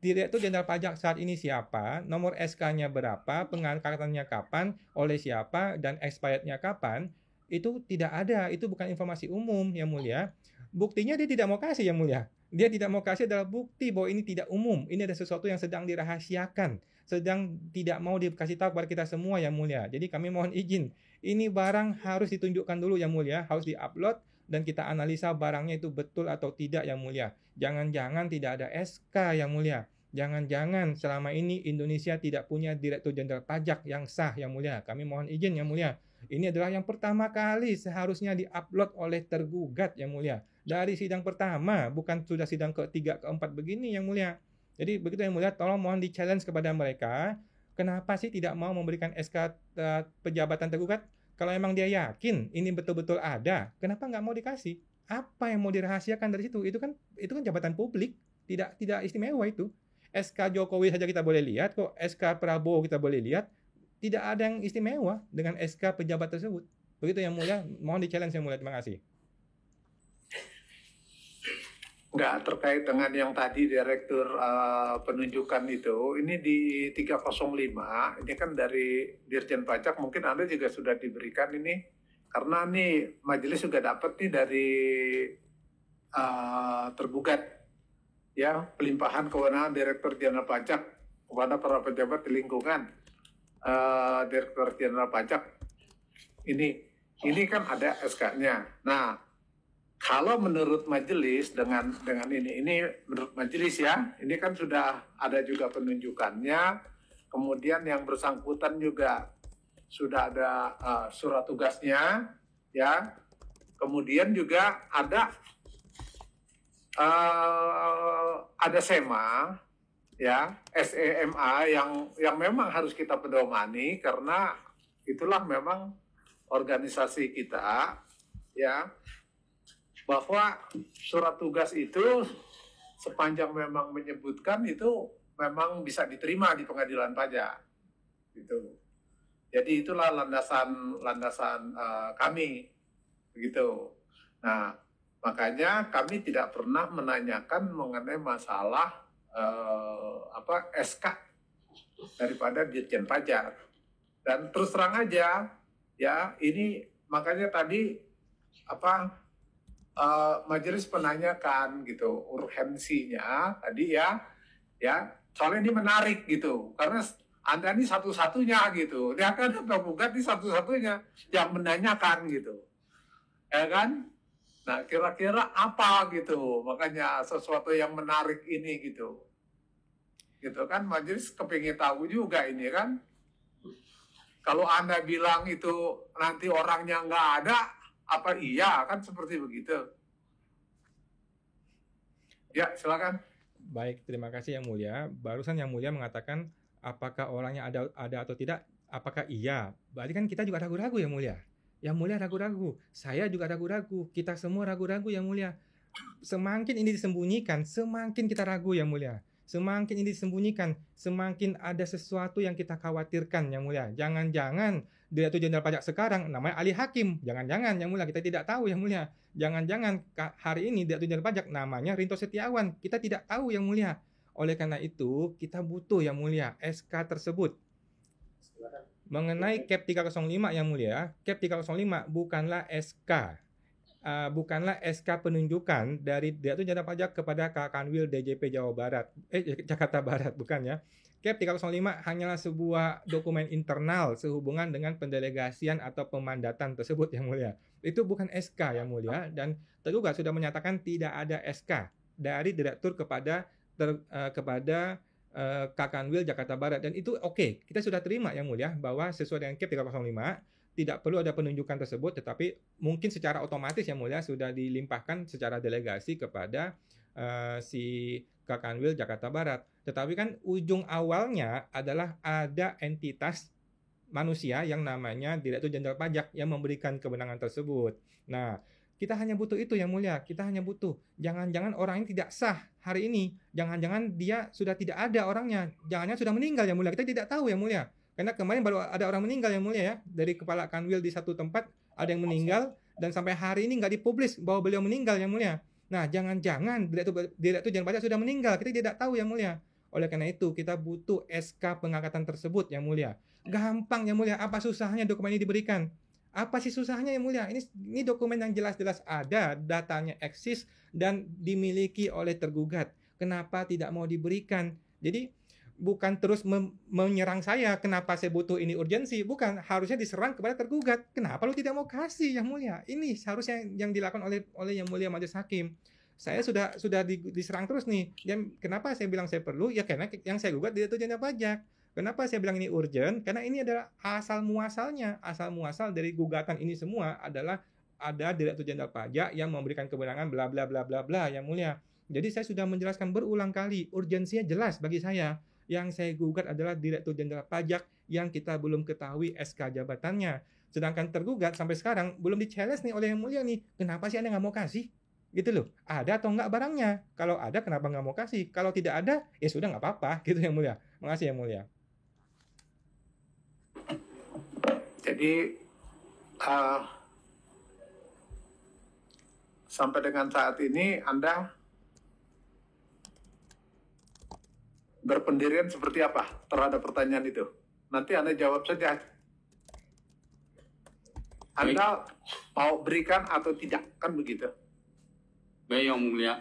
Direktur Jenderal Pajak saat ini siapa? Nomor SK-nya berapa? Pengangkatannya kapan? Oleh siapa? Dan expirednya kapan? Itu tidak ada. Itu bukan informasi umum Yang Mulia. Buktinya dia tidak mau kasih Yang Mulia. Dia tidak mau kasih adalah bukti bahwa ini tidak umum. Ini ada sesuatu yang sedang dirahasiakan, sedang tidak mau dikasih tahu kepada kita semua Yang Mulia. Jadi kami mohon izin, ini barang harus ditunjukkan dulu Yang Mulia, harus diupload dan kita analisa barangnya itu betul atau tidak Yang Mulia. Jangan-jangan tidak ada SK Yang Mulia. Jangan-jangan selama ini Indonesia tidak punya Direktur Jenderal Pajak yang sah Yang Mulia. Kami mohon izin Yang Mulia. Ini adalah yang pertama kali seharusnya diupload oleh tergugat Yang Mulia. Dari sidang pertama, bukan sudah sidang ke-3, ke-4 begini Yang Mulia. Jadi begitu Yang Mulia, tolong mohon di-challenge kepada mereka. Kenapa sih tidak mau memberikan SK pejabatan tergugat? Kalau memang dia yakin ini betul-betul ada, kenapa nggak mau dikasih? Apa yang mau dirahasiakan dari situ? Itu kan jabatan publik, tidak istimewa itu. SK Jokowi saja kita boleh lihat kok, SK Prabowo kita boleh lihat. Tidak ada yang istimewa dengan SK pejabat tersebut. Begitu Yang Mulia, mohon di-challenge Yang Mulia. Terima kasih. Nggak terkait dengan yang tadi direktur penunjukan itu, ini di 305, ini kan dari Dirjen Pajak, mungkin Anda juga sudah diberikan ini, karena nih majelis juga dapat nih dari tergugat ya pelimpahan kewenangan Direktur Jenderal Pajak kepada para pejabat di lingkungan Direktur Jenderal Pajak. Ini kan ada SK-nya. Nah, kalau menurut majelis dengan ini menurut majelis ya, ini kan sudah ada juga penunjukannya. Kemudian yang bersangkutan juga sudah ada surat tugasnya, ya. Kemudian juga ada SEMA, ya, SEMA yang memang harus kita pedomani karena itulah memang organisasi kita, ya, bahwa surat tugas itu sepanjang memang menyebutkan itu memang bisa diterima di pengadilan pajak, gitu. Jadi itulah landasan kami, begitu. Nah, makanya kami tidak pernah menanyakan mengenai masalah SK daripada Ditjen Pajak. Dan terus terang aja, ya ini makanya tadi majelis menanyakan gitu urgensinya tadi ya soalnya ini menarik gitu karena Anda ini satu-satunya gitu, dia kan penggugat ini satu-satunya yang menanyakan gitu, ya kan? Nah kira-kira apa gitu, makanya sesuatu yang menarik ini gitu kan majelis kepingin tahu juga ini kan. Kalau Anda bilang itu nanti orangnya nggak ada, apa iya kan seperti begitu? Ya, silakan. Baik, terima kasih Yang Mulia. Barusan Yang Mulia mengatakan apakah orangnya ada atau tidak, apakah iya? Berarti kan kita juga ragu-ragu Yang Mulia. Yang Mulia ragu-ragu, saya juga ragu-ragu, kita semua ragu-ragu Yang Mulia. Semakin ini disembunyikan, semakin kita ragu Yang Mulia. Semakin ini disembunyikan, semakin ada sesuatu yang kita khawatirkan Yang Mulia. Jangan-jangan Direktur Jenderal Pajak sekarang namanya Ali Hakim. Jangan-jangan Yang Mulia, kita tidak tahu Yang Mulia. Jangan-jangan hari ini Direktur Jenderal Pajak namanya Rinto Setiawan. Kita tidak tahu Yang Mulia. Oleh karena itu, kita butuh Yang Mulia SK tersebut. Mengenai CAP 305 Yang Mulia, CAP 305 bukanlah SK. Bukanlah SK penunjukan dari Direktur Jenderal Pajak kepada Kanwil DJP Jakarta Barat, bukan ya. CAP 305 hanyalah sebuah dokumen internal sehubungan dengan pendelegasian atau pemandatan tersebut Yang Mulia. Itu bukan SK Yang Mulia, dan tergugat sudah menyatakan tidak ada SK dari direktur kepada Kanwil Jakarta Barat, dan itu oke. Kita sudah terima Yang Mulia bahwa sesuai dengan CAP 305 tidak perlu ada penunjukan tersebut, tetapi mungkin secara otomatis Yang Mulia sudah dilimpahkan secara delegasi kepada si Kanwil Jakarta Barat. Tetapi kan ujung awalnya adalah ada entitas manusia yang namanya Direktur Jenderal Pajak yang memberikan kewenangan tersebut. Nah, kita hanya butuh itu Yang Mulia, kita hanya butuh. Jangan-jangan orang ini tidak sah hari ini, jangan-jangan dia sudah tidak ada orangnya, jangan-jangan sudah meninggal Yang Mulia, kita tidak tahu Yang Mulia. Karena kemarin baru ada orang meninggal Yang Mulia ya, dari kepala Kanwil di satu tempat ada yang meninggal, dan sampai hari ini nggak dipublis bahwa beliau meninggal Yang Mulia. Nah, jangan-jangan Direktur Jenderal Pajak sudah meninggal, kita tidak tahu Yang Mulia. Oleh karena itu, kita butuh SK pengangkatan tersebut Yang Mulia. Gampang Yang Mulia, apa susahnya dokumen ini diberikan? Apa sih susahnya Yang Mulia? Ini dokumen yang jelas-jelas ada, datanya eksis dan dimiliki oleh tergugat. Kenapa tidak mau diberikan? Jadi bukan terus menyerang saya, kenapa saya butuh ini urgensi, bukan, harusnya diserang kepada tergugat, kenapa lu tidak mau kasih Yang Mulia. Ini seharusnya yang dilakukan oleh Yang Mulia Majelis Hakim. Saya sudah diserang terus nih. Dan kenapa saya bilang saya perlu? Ya karena yang saya gugat Direktur Jenderal Pajak. Kenapa saya bilang ini urgent? Karena ini adalah asal muasal dari gugatan ini semua adalah ada Direktur Jenderal Pajak yang memberikan kewenangan bla bla bla bla bla Yang Mulia. Jadi saya sudah menjelaskan berulang kali, urgensinya jelas bagi saya. Yang saya gugat adalah Direktur Jenderal Pajak yang kita belum ketahui SK jabatannya. Sedangkan tergugat sampai sekarang belum di-challenge nih oleh Yang Mulia nih. Kenapa sih Anda nggak mau kasih? Gitu loh. Ada atau nggak barangnya? Kalau ada, kenapa nggak mau kasih? Kalau tidak ada, ya sudah nggak apa-apa. Gitu Yang Mulia. Makasih Yang Mulia. Jadi sampai dengan saat ini Anda berpendirian seperti apa terhadap pertanyaan itu? Nanti Anda jawab saja. Anda mau berikan atau tidak, kan begitu? Baik Yang Mulia,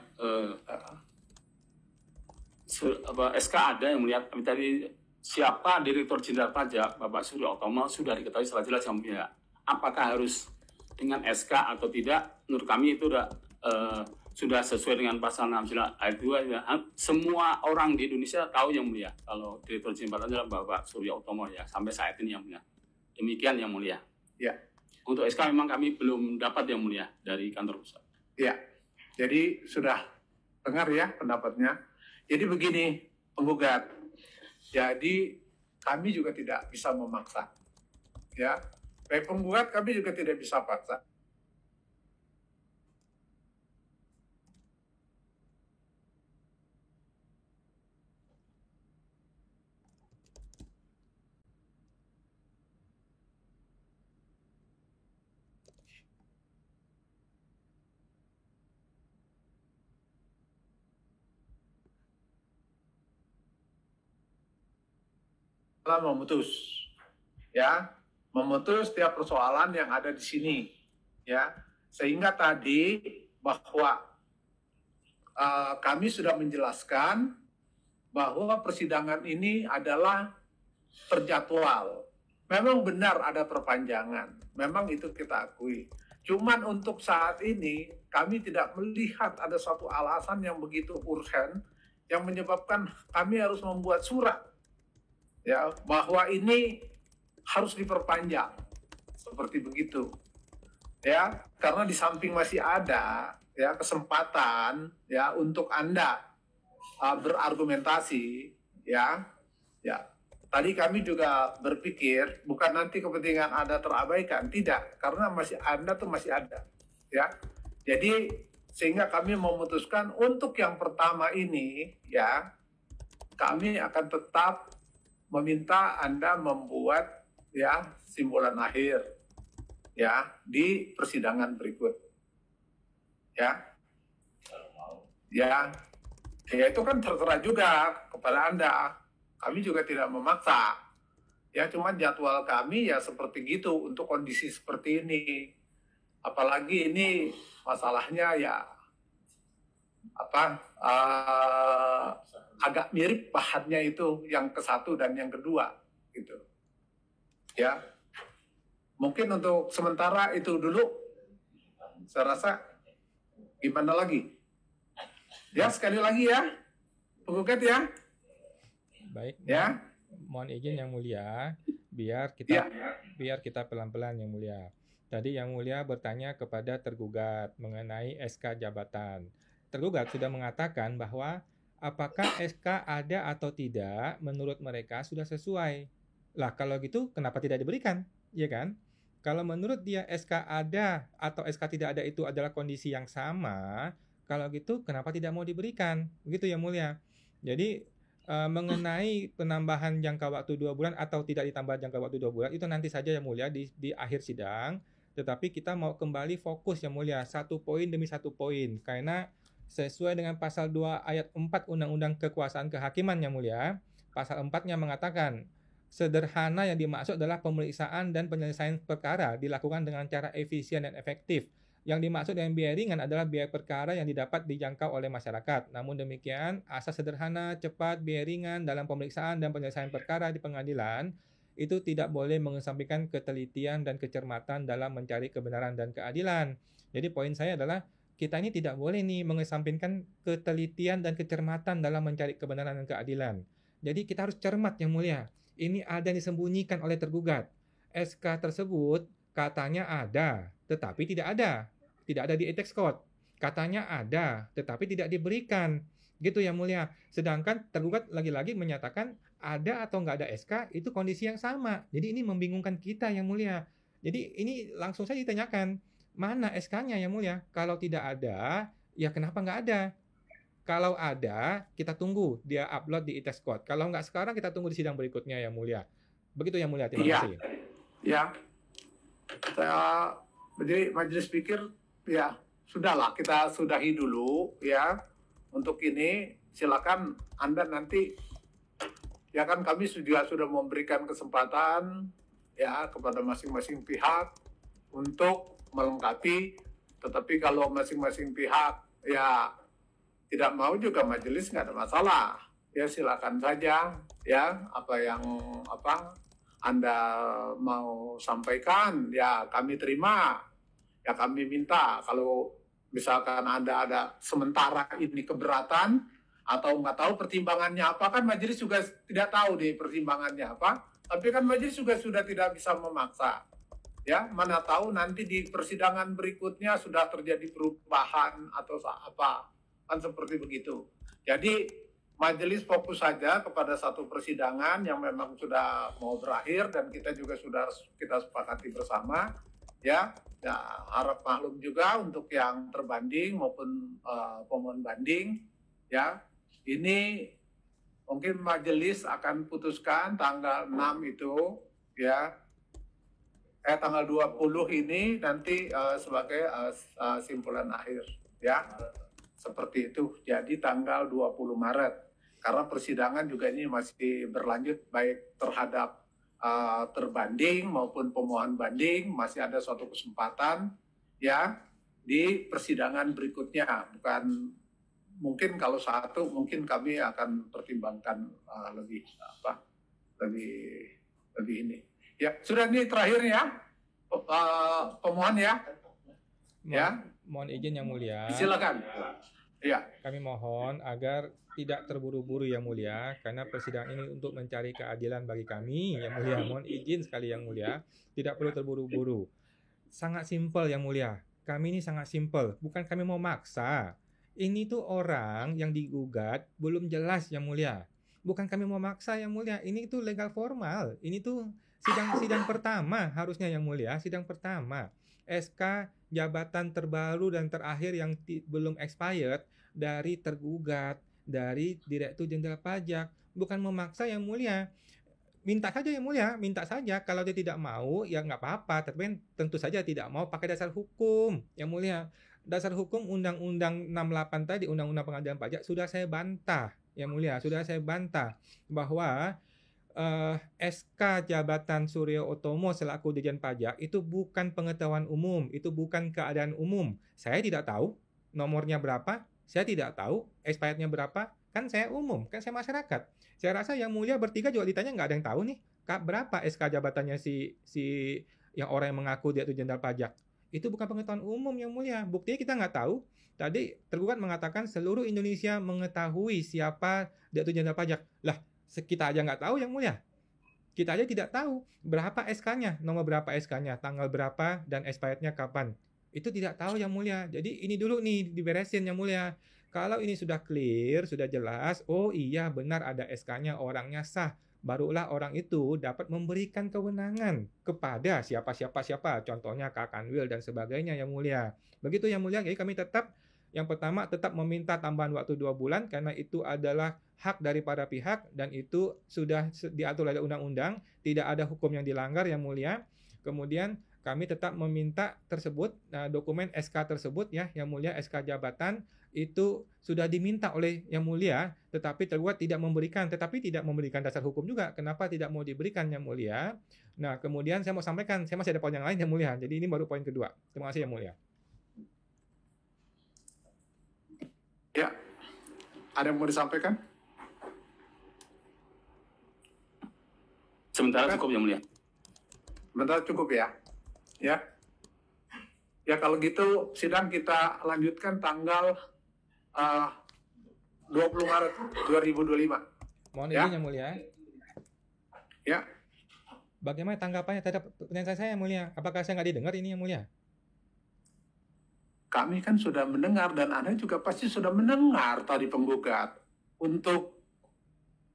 SK ada yang mulia. Kami tadi siapa Direktur Jenderal Pajak Bapak Surya Utomo sudah diketahui secara jelas yang mulia. Apakah harus dengan SK atau tidak? Menurut kami itu sudah sesuai dengan pasal 69 ayat 2 ya. Semua orang di Indonesia tahu yang mulia kalau Direktur Jenderal Pajak Bapak Surya Utomo ya sampai saat ini yang mulia. Demikian yang mulia. Ya. Untuk SK memang kami belum dapat yang mulia dari kantor pusat. Ya. Jadi sudah dengar ya pendapatnya. Jadi begini, penggugat. Jadi kami juga tidak bisa memaksa. Ya. Baik penggugat kami juga tidak bisa paksa. Memutus, ya, memutus setiap persoalan yang ada di sini, ya, sehingga tadi bahwa kami sudah menjelaskan bahwa persidangan ini adalah terjadwal. Memang benar ada perpanjangan, memang itu kita akui. Cuman untuk saat ini kami tidak melihat ada satu alasan yang begitu urgen yang menyebabkan kami harus membuat surat. Ya, bahwa ini harus diperpanjang seperti begitu, ya, karena di samping masih ada ya kesempatan ya untuk Anda berargumentasi, ya, tadi kami juga berpikir bukan nanti kepentingan Anda terabaikan, tidak, karena Anda tuh masih ada, ya, jadi sehingga kami memutuskan untuk yang pertama ini, ya, kami akan tetap meminta Anda membuat ya simbolan akhir ya di persidangan berikut. Ya. Itu kan terserah juga kepada Anda. Kami juga tidak memaksa. Ya, cuman jadwal kami ya seperti gitu untuk kondisi seperti ini. Apalagi ini masalahnya ya agak mirip bahannya itu yang ke satu dan yang kedua gitu ya. Mungkin untuk sementara itu dulu, saya rasa gimana lagi ya, sekali lagi ya penggugat ya. Baik ya, mohon izin yang mulia, biar kita pelan-pelan yang mulia. Tadi yang mulia bertanya kepada tergugat mengenai SK jabatan. Tergugat sudah mengatakan bahwa apakah SK ada atau tidak menurut mereka sudah sesuai. Lah kalau gitu kenapa tidak diberikan? Ya kan? Kalau menurut dia SK ada atau SK tidak ada itu adalah kondisi yang sama, kalau gitu kenapa tidak mau diberikan? Begitu yang mulia. Jadi mengenai penambahan jangka waktu 2 bulan atau tidak ditambah jangka waktu 2 bulan itu nanti saja yang mulia di akhir sidang. Tetapi kita mau kembali fokus yang mulia, satu poin demi satu poin. Karena sesuai dengan pasal 2 ayat 4 Undang-Undang Kekuasaan Kehakiman yang mulia, pasal 4-nya mengatakan sederhana yang dimaksud adalah pemeriksaan dan penyelesaian perkara dilakukan dengan cara efisien dan efektif. Yang dimaksud dengan biaya ringan adalah biaya perkara yang didapat dijangkau oleh masyarakat. Namun demikian, asas sederhana, cepat, biaya ringan dalam pemeriksaan dan penyelesaian perkara di pengadilan itu tidak boleh mengesampingkan ketelitian dan kecermatan dalam mencari kebenaran dan keadilan. Jadi poin saya adalah kita ini tidak boleh nih mengesampingkan ketelitian dan kecermatan dalam mencari kebenaran dan keadilan. Jadi kita harus cermat yang mulia. Ini ada yang disembunyikan oleh tergugat. SK tersebut katanya ada, tetapi tidak ada. Tidak ada di e-tax code. Katanya ada, tetapi tidak diberikan. Gitu yang mulia. Sedangkan tergugat lagi-lagi menyatakan ada atau nggak ada SK, itu kondisi yang sama. Jadi ini membingungkan kita yang mulia. Jadi ini langsung saja ditanyakan, mana SK-nya yang mulia? Kalau tidak ada, ya kenapa nggak ada? Kalau ada, kita tunggu dia upload di e-tax code. Kalau nggak sekarang, kita tunggu di sidang berikutnya yang mulia. Begitu yang mulia, terima kasih. Ya, jadi majelis pikir ya sudahlah, kita sudahi dulu ya. Untuk ini silakan Anda nanti ya kan kami juga sudah memberikan kesempatan ya kepada masing-masing pihak untuk melengkapi, tetapi kalau masing-masing pihak ya tidak mau juga majelis nggak ada masalah ya silakan saja ya apa yang Anda mau sampaikan, ya kami terima, ya kami minta kalau misalkan Anda ada sementara ini keberatan atau nggak tahu pertimbangannya apa, kan majelis juga tidak tahu nih pertimbangannya apa, tapi kan majelis juga sudah tidak bisa memaksa. Ya, mana tahu nanti di persidangan berikutnya sudah terjadi perubahan atau apa, kan seperti begitu. Jadi majelis fokus saja kepada satu persidangan yang memang sudah mau berakhir dan kita juga sudah kita sepakati bersama, ya. Ya, harap maklum juga untuk yang terbanding maupun pemohon banding, ya. Ini mungkin majelis akan putuskan tanggal 6 itu, ya. Tanggal 20 ini nanti sebagai simpulan akhir, ya. Seperti itu. Jadi tanggal 20 Maret. Karena persidangan juga ini masih berlanjut baik terhadap terbanding maupun pemohon banding, masih ada suatu kesempatan ya di persidangan berikutnya. Bukan mungkin kalau satu mungkin kami akan pertimbangkan lebih ini. Ya, sudah ini terakhir ya, pemohon ya. Ya, mohon izin Yang Mulia. Silakan. Ya. Kami mohon agar tidak terburu-buru Yang Mulia, karena persidangan ini untuk mencari keadilan bagi kami Yang Mulia. Mohon izin sekali Yang Mulia, tidak perlu terburu-buru. Sangat simpel Yang Mulia. Kami ini sangat simpel, bukan kami mau maksa. Ini tuh orang yang digugat belum jelas Yang Mulia. Bukan kami mau maksa Yang Mulia, ini tuh legal formal. Ini tuh sidang pertama harusnya Yang Mulia, sidang pertama. SK jabatan terbaru dan terakhir yang belum expired dari tergugat, dari Direktur Jenderal Pajak. Bukan memaksa Yang Mulia. Minta saja Yang Mulia, minta saja. Kalau dia tidak mau, ya nggak apa-apa. Tapi tentu saja tidak mau pakai dasar hukum Yang Mulia. Dasar hukum Undang-Undang 68 tadi, Undang-Undang Pengadilan Pajak, sudah saya bantah Yang Mulia. Sudah saya bantah bahwa SK jabatan Suryo Utomo selaku Dirjen Pajak itu bukan pengetahuan umum, itu bukan keadaan umum. Saya tidak tahu nomornya berapa, saya tidak tahu expirednya berapa, kan saya umum, kan saya masyarakat. Saya rasa Yang Mulia bertiga juga ditanya nggak ada yang tahu nih, berapa SK jabatannya si yang orang yang mengaku dia itu Jenderal Pajak. Itu bukan pengetahuan umum Yang Mulia. Buktinya kita nggak tahu. Tadi tergugat mengatakan seluruh Indonesia mengetahui siapa dia itu Jenderal Pajak. Lah, kita aja nggak tahu Yang Mulia. Kita aja tidak tahu berapa SK-nya, nomor berapa SK-nya, tanggal berapa, dan expirednya kapan. Itu tidak tahu Yang Mulia. Jadi ini dulu nih diberesin Yang Mulia. Kalau ini sudah clear, sudah jelas, oh iya benar ada SK-nya, orangnya sah, barulah orang itu dapat memberikan kewenangan kepada siapa. Contohnya Kak Kanwil dan sebagainya Yang Mulia. Begitu Yang Mulia. Jadi kami tetap, yang pertama tetap meminta tambahan waktu 2 bulan karena itu adalah hak dari para pihak dan itu sudah diatur oleh undang-undang, tidak ada hukum yang dilanggar Yang Mulia. Kemudian kami tetap meminta tersebut, dokumen SK tersebut ya Yang Mulia, SK jabatan itu sudah diminta oleh Yang Mulia, tetapi tergugat tidak memberikan, dasar hukum juga. Kenapa tidak mau diberikan Yang Mulia? Nah, kemudian saya mau sampaikan, saya masih ada poin yang lain Yang Mulia. Jadi ini baru poin kedua. Terima kasih Yang Mulia. Ya, ada yang mau disampaikan? Sementara cukup Yang Mulia. Sementara cukup ya. Ya kalau gitu sidang kita lanjutkan tanggal 20 Maret 2025. Mohon izin Yang Mulia. Ya. Bagaimana tanggapannya terhadap pertanyaan saya Yang Mulia? Apakah saya nggak didengar ini Yang Mulia? Kami kan sudah mendengar dan Anda juga pasti sudah mendengar tadi penggugat.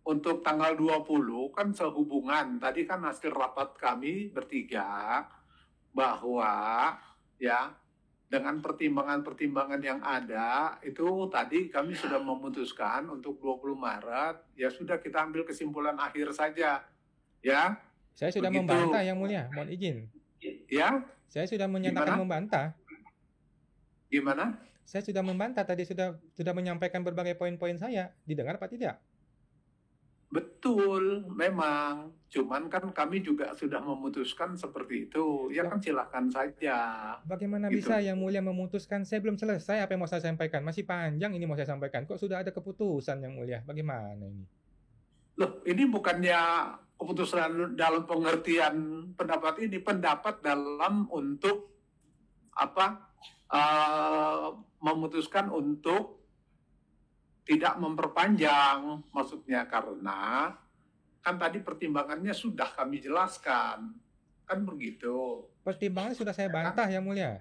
Untuk tanggal 20 kan sehubungan, tadi kan hasil rapat kami bertiga bahwa ya dengan pertimbangan-pertimbangan yang ada itu tadi kami sudah memutuskan untuk 20 Maret ya sudah kita ambil kesimpulan akhir saja ya. Saya sudah membantah Yang Mulia, mohon izin. Ya. Saya sudah menyatakan membantah. Gimana? Saya sudah membantah tadi, sudah menyampaikan berbagai poin-poin saya. Didengar apa tidak? Betul, memang. Cuman kan kami juga sudah memutuskan seperti itu. Ya kan silakan saja. Bagaimana Gitu. bisa Yang Mulia memutuskan? Saya belum selesai apa yang mau saya sampaikan. Masih panjang ini mau saya sampaikan. Kok sudah ada keputusan Yang Mulia? Bagaimana ini? Loh, ini bukannya keputusan dalam pengertian pendapat ini, pendapat dalam untuk apa? Memutuskan untuk tidak memperpanjang, maksudnya karena kan tadi pertimbangannya sudah kami jelaskan, kan begitu. Pertimbangannya sudah saya bantah Yang Mulia.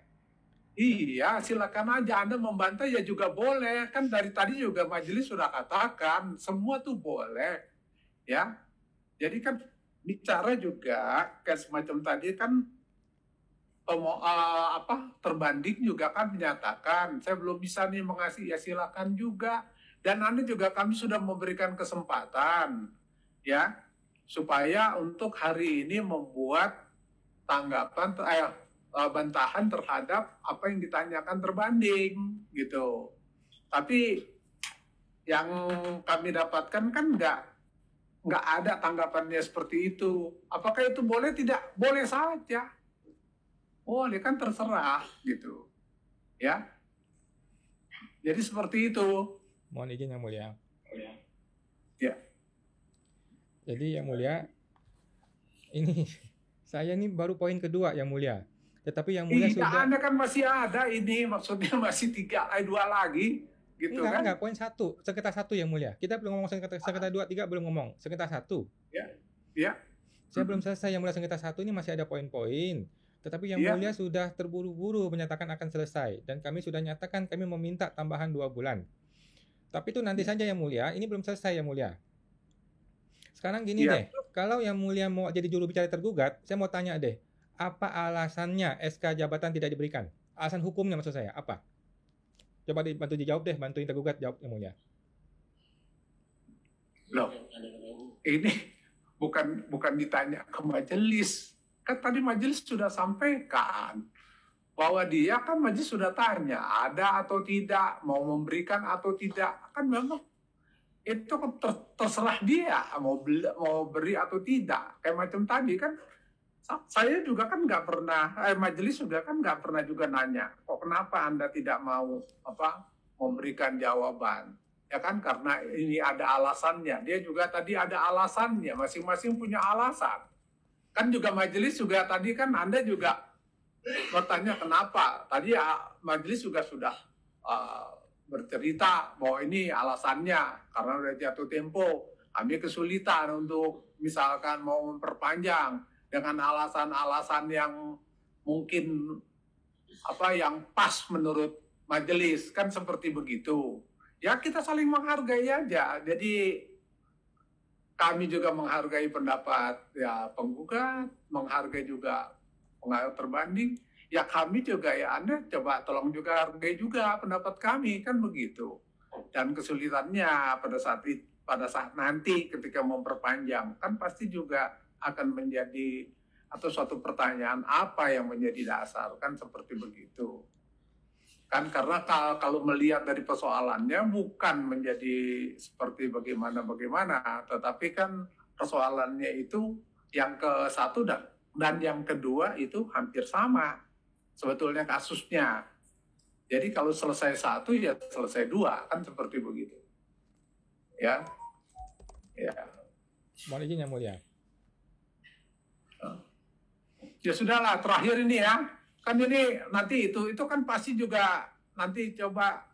Iya, silakan aja Anda membantah ya juga boleh. Kan dari tadi juga majelis sudah katakan semua tuh boleh, ya. Jadi kan bicara juga kayak semacam tadi kan terbanding juga kan menyatakan saya belum bisa nih mengasih, ya silakan juga. Dan Anda juga kami sudah memberikan kesempatan, ya, supaya untuk hari ini membuat tanggapan bantahan terhadap apa yang ditanyakan terbanding gitu. Tapi yang kami dapatkan kan nggak ada tanggapannya seperti itu. Apakah itu boleh? Tidak boleh saja. Boleh kan terserah gitu, ya. Jadi seperti itu. Mohon izin Yang Mulia. Ya. Jadi Yang Mulia, ini saya ini baru poin kedua Yang Mulia. Tetapi Yang Mulia Tidak, sudah... Anda kan masih ada ini, maksudnya masih 2 lagi, gitu kan? Enggak, poin 1, sengketa 1 Yang Mulia. Kita belum ngomong sengketa 2, 3 belum ngomong. Sengketa 1. Ya. Saya belum selesai Yang Mulia, sengketa 1 ini masih ada poin-poin. Tetapi Yang Mulia sudah terburu-buru menyatakan akan selesai. Dan kami sudah nyatakan kami meminta tambahan 2 bulan. Tapi itu nanti saja Yang Mulia, ini belum selesai Yang Mulia. Sekarang gini deh, kalau Yang Mulia mau jadi juru bicara tergugat, saya mau tanya deh, apa alasannya SK jabatan tidak diberikan? Alasan hukumnya maksud saya, apa? Coba bantu dijawab deh, bantuin tergugat jawab Yang Mulia. Loh, ini bukan ditanya ke majelis. Kan tadi majelis sudah sampaikan bahwa dia kan majelis sudah tanya ada atau tidak, mau memberikan atau tidak, kan memang itu terserah dia mau beri atau tidak. Kayak macam tadi kan saya juga kan nggak pernah, majelis juga kan nggak pernah juga nanya kok kenapa Anda tidak mau memberikan jawaban, ya kan, karena ini ada alasannya. Dia juga tadi ada alasannya, masing-masing punya alasan kan. Juga majelis juga tadi kan Anda juga bertanya kenapa. Tadi majelis juga sudah bercerita bahwa ini alasannya karena udah jatuh tempo, kami kesulitan untuk misalkan mau memperpanjang dengan alasan-alasan yang mungkin yang pas menurut majelis, kan seperti begitu. Ya kita saling menghargai aja. Jadi kami juga menghargai pendapat ya penggugat, menghargai juga pengajuan terbanding, ya kami juga ya Anda coba tolong juga hargai juga pendapat kami, kan begitu. Dan kesulitannya pada saat nanti ketika memperpanjang kan pasti juga akan menjadi atau suatu pertanyaan apa yang menjadi dasar, kan seperti begitu. Kan karena kalau melihat dari persoalannya bukan menjadi seperti bagaimana, tetapi kan persoalannya itu yang ke satu dan yang kedua itu hampir sama sebetulnya kasusnya. Jadi kalau selesai 1 ya selesai 2, kan seperti begitu. Ya. Mohon izin Yang Mulia. Ya sudahlah, terakhir ini ya. Kan ini nanti itu kan pasti juga nanti coba,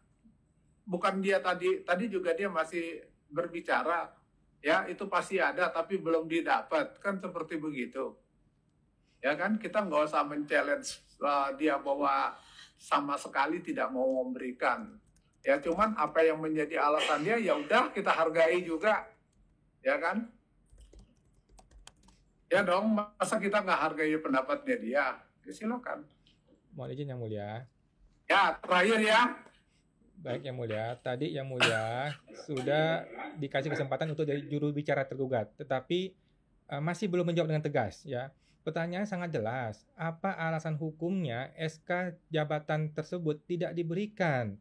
bukan dia tadi juga dia masih berbicara, ya itu pasti ada tapi belum didapat, kan seperti begitu. Ya kan, kita nggak usah men-challenge dia bahwa sama sekali tidak mau memberikan. Ya cuman apa yang menjadi alasan dia ya udah kita hargai juga, ya kan? Ya dong, masa kita nggak hargai pendapatnya dia? Ya, silakan. Mohon izin Yang Mulia. Ya terakhir ya. Baik Yang Mulia, tadi Yang Mulia sudah dikasih kesempatan untuk jadi juru bicara tergugat, tetapi masih belum menjawab dengan tegas ya. Pertanyaan sangat jelas, apa alasan hukumnya SK jabatan tersebut tidak diberikan?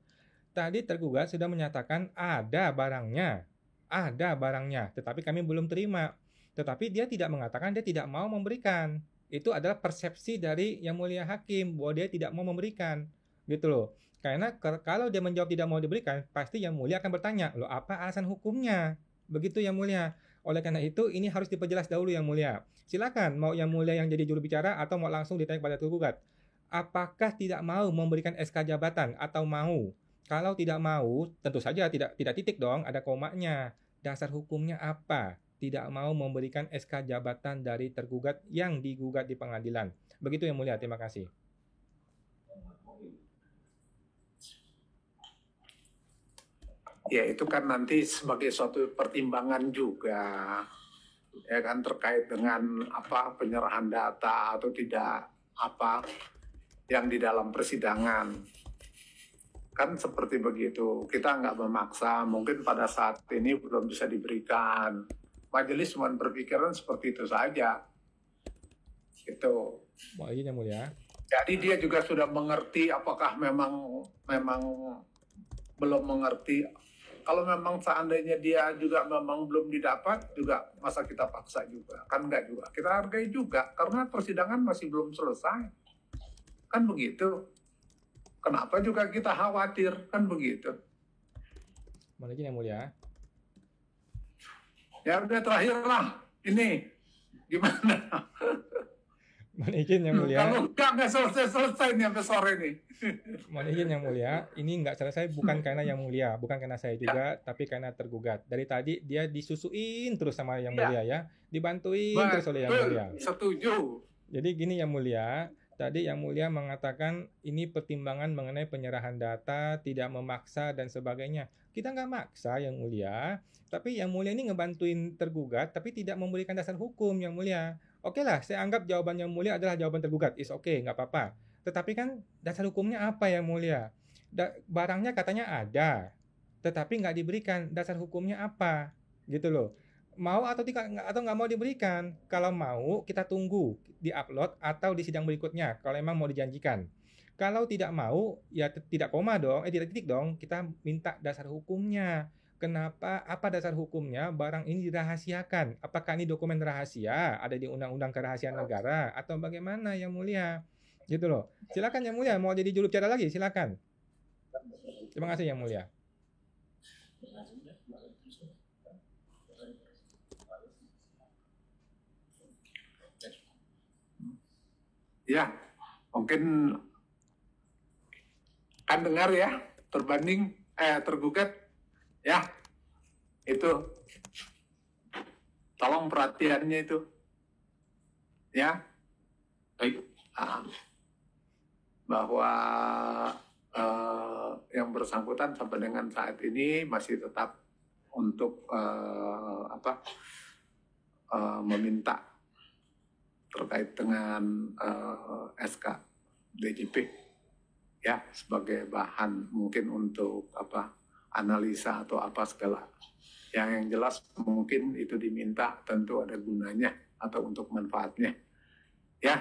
Tadi tergugat sudah menyatakan ada barangnya, ada barangnya, tetapi kami belum terima. Tetapi dia tidak mengatakan dia tidak mau memberikan. Itu adalah persepsi dari Yang Mulia Hakim bahwa dia tidak mau memberikan, gitu loh. Karena kalau dia menjawab tidak mau diberikan, pasti Yang Mulia akan bertanya, loh apa alasan hukumnya? Begitu Yang Mulia. Oleh karena itu, ini harus diperjelas dahulu Yang Mulia. Silakan, mau Yang Mulia yang jadi juru bicara atau mau langsung ditanya kepada tergugat. Apakah tidak mau memberikan SK jabatan atau mau? Kalau tidak mau, tentu saja tidak titik dong, ada komanya. Dasar hukumnya apa? Tidak mau memberikan SK jabatan dari tergugat yang digugat di pengadilan. Begitu Yang Mulia, terima kasih. Ya itu kan nanti sebagai suatu pertimbangan juga, ya kan, terkait dengan apa penyerahan data atau tidak apa yang di dalam persidangan. Kan seperti begitu, kita nggak memaksa, mungkin pada saat ini belum bisa diberikan. Majelis cuma berpikiran seperti itu saja. Gitu. Mau izin Yang Mulia. Jadi dia juga sudah mengerti apakah memang belum mengerti. Kalau memang seandainya dia juga memang belum didapat, juga masa kita paksa juga? Kan enggak juga. Kita hargai juga, karena persidangan masih belum selesai. Kan begitu. Kenapa juga kita khawatir? Kan begitu. Mohon izin Yang Mulia. Ya udah terakhir lah. Ini gimana? Mohon izin Yang Mulia. Kalau nggak selesai nih sampai sore nih. Mohon izin Yang Mulia, ini nggak selesai bukan karena Yang Mulia, bukan karena saya juga, tapi karena tergugat. Dari tadi dia disusuin terus sama Yang Mulia ya, dibantuin terus oleh Yang Mulia. Setuju. Jadi gini Yang Mulia, tadi Yang Mulia mengatakan ini pertimbangan mengenai penyerahan data, tidak memaksa dan sebagainya. Kita nggak maksa Yang Mulia, tapi Yang Mulia ini ngebantuin tergugat, tapi tidak memberikan dasar hukum Yang Mulia. Oke lah, saya anggap jawaban Yang Mulia adalah jawaban tergugat. Is oke, nggak apa-apa. Tetapi kan dasar hukumnya apa Yang Mulia? Barangnya katanya ada, tetapi nggak diberikan. Dasar hukumnya apa? Gitu loh. Mau atau tidak atau nggak mau diberikan? Kalau mau kita tunggu di upload atau di sidang berikutnya. Kalau emang mau dijanjikan. Kalau tidak mau ya tidak koma dong, tidak titik dong. Kita minta dasar hukumnya. Kenapa? Apa dasar hukumnya barang ini dirahasiakan? Apakah ini dokumen rahasia? Ada di Undang-Undang Kerahasiaan Negara atau bagaimana Yang Mulia? Gitu loh. Silakan Yang Mulia, mau jadi juru bicara lagi, silakan. Terima kasih Yang Mulia. Ya, mungkin kan dengar ya, tergugat ya. Itu tolong perhatiannya itu. Ya. Baik. Bahwa yang bersangkutan sampai dengan saat ini masih tetap untuk meminta terkait dengan SK DJP ya sebagai bahan mungkin untuk analisa atau apa segala. Yang jelas mungkin itu diminta tentu ada gunanya atau untuk manfaatnya ya.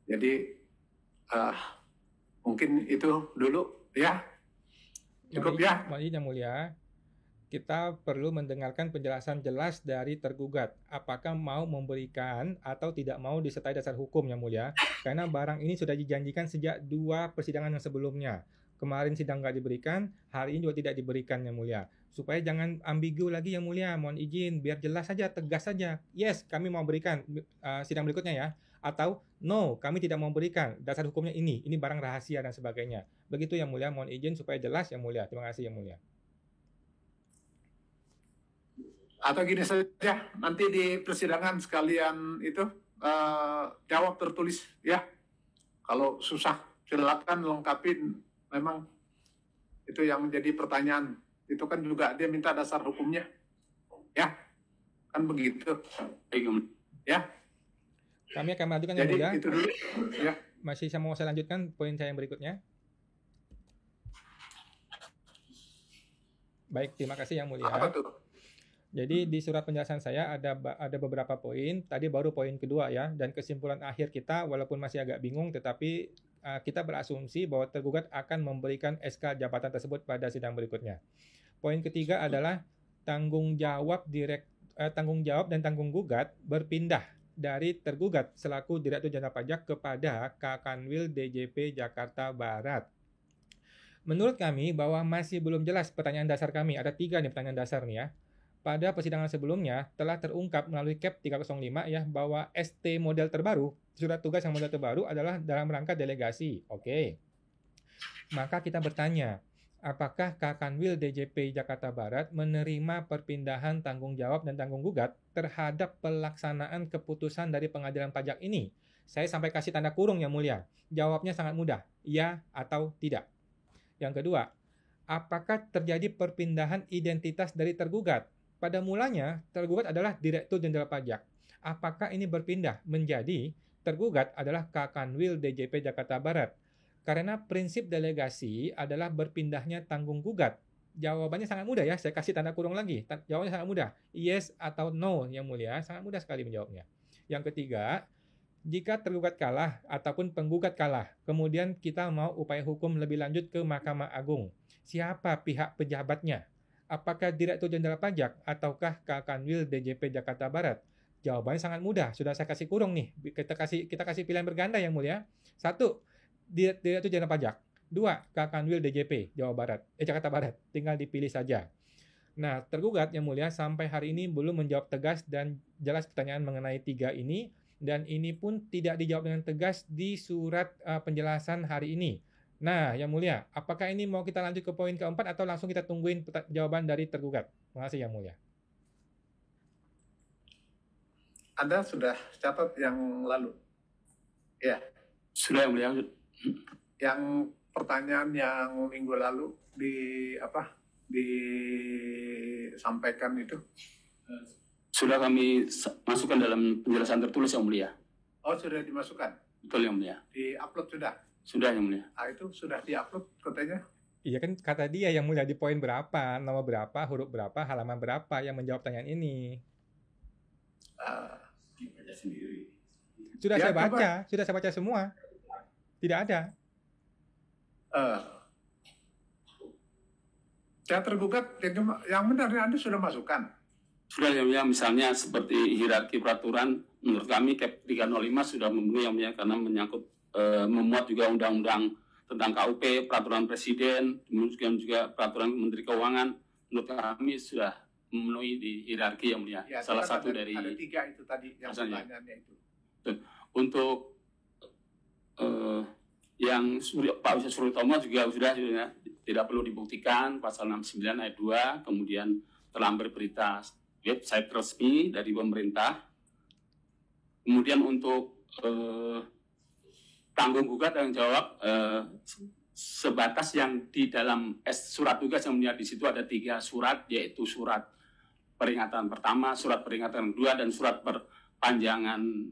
Jadi mungkin itu dulu ya. Cukup ya. Yang Mulia, kita perlu mendengarkan penjelasan jelas dari tergugat. Apakah mau memberikan atau tidak mau disertai dasar hukum Yang Mulia? Karena barang ini sudah dijanjikan sejak 2 persidangan yang sebelumnya. Kemarin sidang nggak diberikan, hari ini juga tidak diberikan Yang Mulia. Supaya jangan ambigu lagi Yang Mulia, mohon izin, biar jelas saja, tegas saja. Yes, kami mau berikan sidang berikutnya ya. Atau no, kami tidak mau berikan, dasar hukumnya ini barang rahasia dan sebagainya. Begitu Yang Mulia, mohon izin supaya jelas Yang Mulia. Terima kasih Yang Mulia. Atau gini saja, nanti di persidangan sekalian itu jawab tertulis ya. Kalau susah silakan lengkapin, memang itu yang jadi pertanyaan. Itu kan juga dia minta dasar hukumnya. Ya, kan begitu. Ya. Kami akan melanjutkan Yang Mulia. Itu dulu. Ya. Masih mau saya lanjutkan poin saya yang berikutnya. Baik, terima kasih Yang Mulia. Apa tuh? Jadi di surat penjelasan saya ada beberapa poin. Tadi baru poin kedua ya. Dan kesimpulan akhir kita walaupun masih agak bingung, tetapi kita berasumsi bahwa tergugat akan memberikan SK jabatan tersebut pada sidang berikutnya. Poin ketiga adalah tanggung jawab dan tanggung gugat berpindah dari tergugat selaku Direktur Jenderal Pajak kepada Kakanwil DJP Jakarta Barat. Menurut kami bahwa masih belum jelas pertanyaan dasar kami. Ada 3 nih pertanyaan dasar nih ya. Pada persidangan sebelumnya telah terungkap melalui KEP 305 ya bahwa ST model terbaru, surat tugas yang model terbaru adalah dalam rangka delegasi. Oke. Maka kita bertanya, apakah Kakanwil DJP Jakarta Barat menerima perpindahan tanggung jawab dan tanggung gugat terhadap pelaksanaan keputusan dari pengadilan pajak ini? Saya sampai kasih tanda kurung yang mulia. Jawabnya sangat mudah, ya atau tidak. Yang kedua, apakah terjadi perpindahan identitas dari tergugat? Pada mulanya, tergugat adalah Direktur Jenderal Pajak. Apakah ini berpindah menjadi tergugat adalah Kakanwil DJP Jakarta Barat? Karena prinsip delegasi adalah berpindahnya tanggung gugat. Jawabannya sangat mudah ya, saya kasih tanda kurung lagi. Jawabannya sangat mudah, yes atau no yang mulia, sangat mudah sekali menjawabnya. Yang ketiga, jika tergugat kalah ataupun penggugat kalah, kemudian kita mau upaya hukum lebih lanjut ke Mahkamah Agung. Siapa pihak pejabatnya? Apakah Direktur Jenderal Pajak ataukah Kakanwil DJP Jakarta Barat? Jawabannya sangat mudah, sudah saya kasih kurung nih. Kita kasih pilihan berganda yang mulia. 1, Direktur Jenderal Pajak. 2, Kakanwil DJP Jakarta Barat. Tinggal dipilih saja. Nah, tergugat yang mulia sampai hari ini belum menjawab tegas dan jelas pertanyaan mengenai 3 ini, dan ini pun tidak dijawab dengan tegas di surat penjelasan hari ini. Nah, yang mulia, apakah ini mau kita lanjut ke poin keempat atau langsung kita tungguin jawaban dari tergugat? Terima kasih yang mulia. Anda sudah catat yang lalu? Ya. Sudah yang mulia. Yang pertanyaan yang minggu lalu disampaikan itu? Sudah kami masukkan dalam penjelasan tertulis yang mulia. Oh, sudah dimasukkan? Betul yang mulia. Di-upload sudah? Sudah yang mulia. Itu sudah di-upload katanya? Iya kan kata dia yang mulia di poin berapa, nomor berapa, huruf berapa, halaman berapa yang menjawab pertanyaan ini. Baca sendiri. Sudah saya baca semua. Tidak ada. Yang tergugat, yang benar Anda sudah masukkan? Sudah yang mulia, misalnya seperti hierarki peraturan, menurut kami KEP 305 sudah memenuhi yang mulia karena menyangkut memuat juga undang-undang tentang KUP, peraturan presiden, kemudian juga peraturan Menteri Keuangan. Menurut kami sudah memenuhi di hierarki yang mulia. Ya, salah satu dari ada 3 itu tadi yang pertanyaannya itu. Untuk yang Pak Wisnu Suryatomo juga sudah tidak perlu dibuktikan pasal 69 ayat 2, kemudian telah berberita website resmi dari pemerintah. Kemudian untuk tanggung gugat yang jawab sebatas yang di dalam surat tugas yang mulia, di situ ada 3 surat, yaitu surat peringatan pertama, surat peringatan kedua, dan surat perpanjangan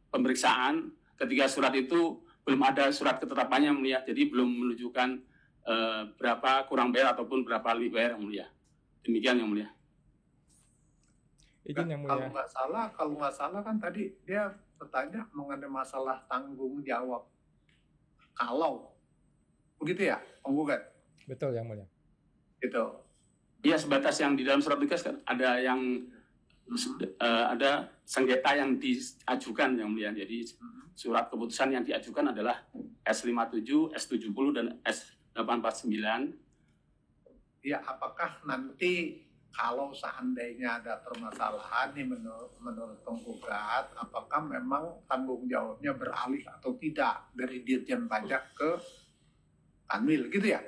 pemeriksaan. Ketiga surat itu belum ada surat ketetapannya yang mulia, jadi belum menunjukkan berapa kurang bayar ataupun berapa lebih bayar yang mulia. Demikian yang mulia. Izin yang mulia. Kalau nggak salah kan tadi dia bertanya mengenai masalah tanggung jawab. Kalau begitu ya, penggugat. Betul yang mulia. Itu. Iya, sebatas yang di dalam surat tugas kan ada yang ada sengketa yang diajukan yang mulia. Jadi surat keputusan yang diajukan adalah S57, S70 dan S849. Ya, apakah nanti kalau seandainya ada permasalahan nih menurut penggugat, apakah memang tanggung jawabnya beralih atau tidak dari Dirjen Pajak ke Kanwil, gitu ya,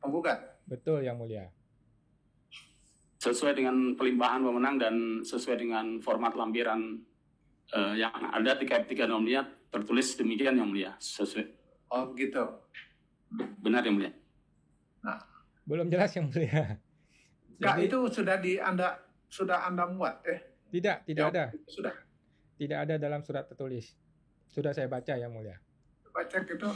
penggugat? Betul yang mulia. Sesuai dengan pelimpahan pemenang dan sesuai dengan format lampiran yang ada di KEP 306 tertulis demikian yang mulia. Sesuai. Oh gitu. Benar yang mulia. Nah, belum jelas yang mulia. Jadi, itu sudah Anda muat Tidak ada. Sudah. Tidak ada dalam surat tertulis. Sudah saya baca yang mulia. Baca gitu,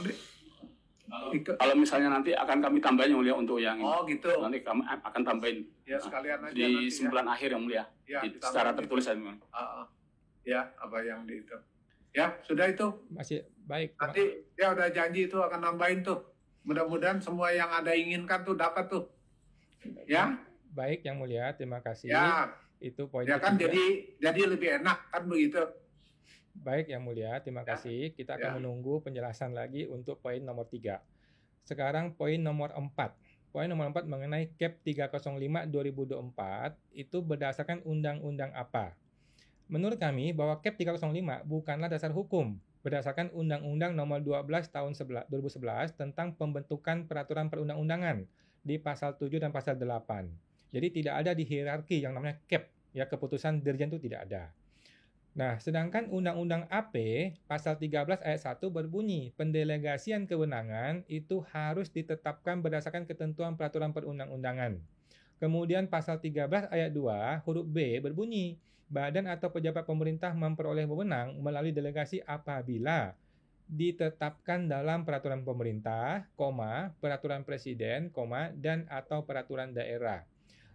Kalau misalnya nanti akan kami tambahin yang mulia untuk yang oh gitu. Nanti kami akan tambahin ya, sekalian aja di simpulan akhir yang mulia. Ya, secara tertulis aja. Ya, apa yang di itu. Ya, sudah itu. Masih baik. Nanti dia udah janji itu akan nambahin tuh. Mudah-mudahan semua yang Anda inginkan tuh dapat tuh. Ya. Baik Yang Mulia, terima kasih. Ya, Itu poin ya kan ketiga. jadi lebih enak kan begitu. Baik Yang Mulia, terima kasih. Kita akan Ya. menunggu penjelasan lagi untuk poin nomor 3. Sekarang poin nomor 4. Poin nomor 4 mengenai CAP 305 2024 itu berdasarkan undang-undang apa? Menurut kami bahwa CAP 305 bukanlah dasar hukum, berdasarkan Undang-Undang Nomor 12 Tahun 2011 tentang pembentukan peraturan perundang-undangan di pasal 7 dan pasal 8. Jadi tidak ada di hierarki yang namanya CAP, ya keputusan dirjen itu tidak ada. Nah, sedangkan Undang-Undang AP pasal 13 ayat 1 berbunyi, pendelegasian kewenangan itu harus ditetapkan berdasarkan ketentuan peraturan perundang-undangan. Kemudian pasal 13 ayat 2 huruf B berbunyi, badan atau pejabat pemerintah memperoleh wewenang melalui delegasi apabila ditetapkan dalam peraturan pemerintah, peraturan presiden, dan atau peraturan daerah.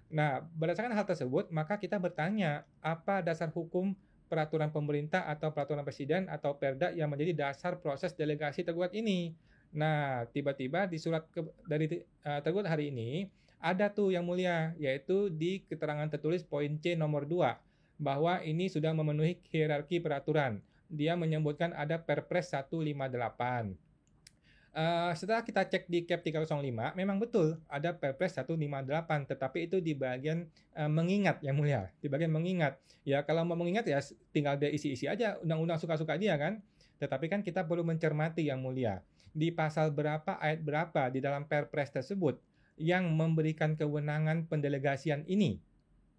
Nah, berdasarkan hal tersebut, maka kita bertanya, apa dasar hukum peraturan pemerintah atau peraturan presiden atau perda yang menjadi dasar proses delegasi tergugat ini? Nah, tiba-tiba di surat dari tergugat hari ini, ada tuh Yang Mulia, yaitu di keterangan tertulis poin C nomor 2, bahwa ini sudah memenuhi hierarki peraturan. Dia menyebutkan ada Perpres 158. Setelah kita cek di CAP 305, memang betul ada Perpres 158, tetapi itu di bagian mengingat Yang Mulia, di bagian mengingat. Ya kalau mau mengingat ya tinggal dia isi-isi aja undang-undang suka-suka dia kan. Tetapi kan kita perlu mencermati Yang Mulia, di pasal berapa ayat berapa di dalam Perpres tersebut yang memberikan kewenangan pendelegasian ini.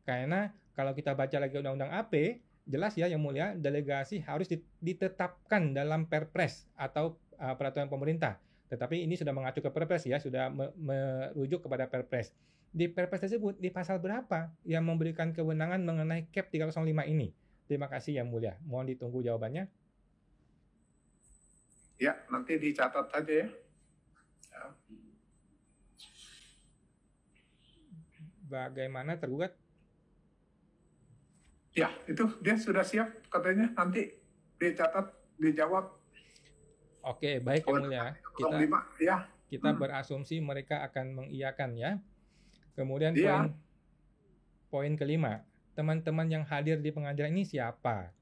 Karena kalau kita baca lagi Undang-Undang AP, jelas ya Yang Mulia, delegasi harus ditetapkan dalam Perpres atau peraturan pemerintah. Tetapi ini sudah mengacu ke Perpres ya, sudah merujuk kepada Perpres. Di Perpres tersebut, di pasal berapa yang memberikan kewenangan mengenai CAP 305 ini? Terima kasih Yang Mulia. Mohon ditunggu jawabannya. Ya, nanti dicatat saja ya. Bagaimana tergugat? Ya, itu dia sudah siap katanya, nanti dicatat, dijawab. Oke, baik Yang Mulia. 05, ya. Kita berasumsi mereka akan mengiyakan ya. Kemudian Iya. poin kelima, teman-teman yang hadir di pengadilan ini siapa?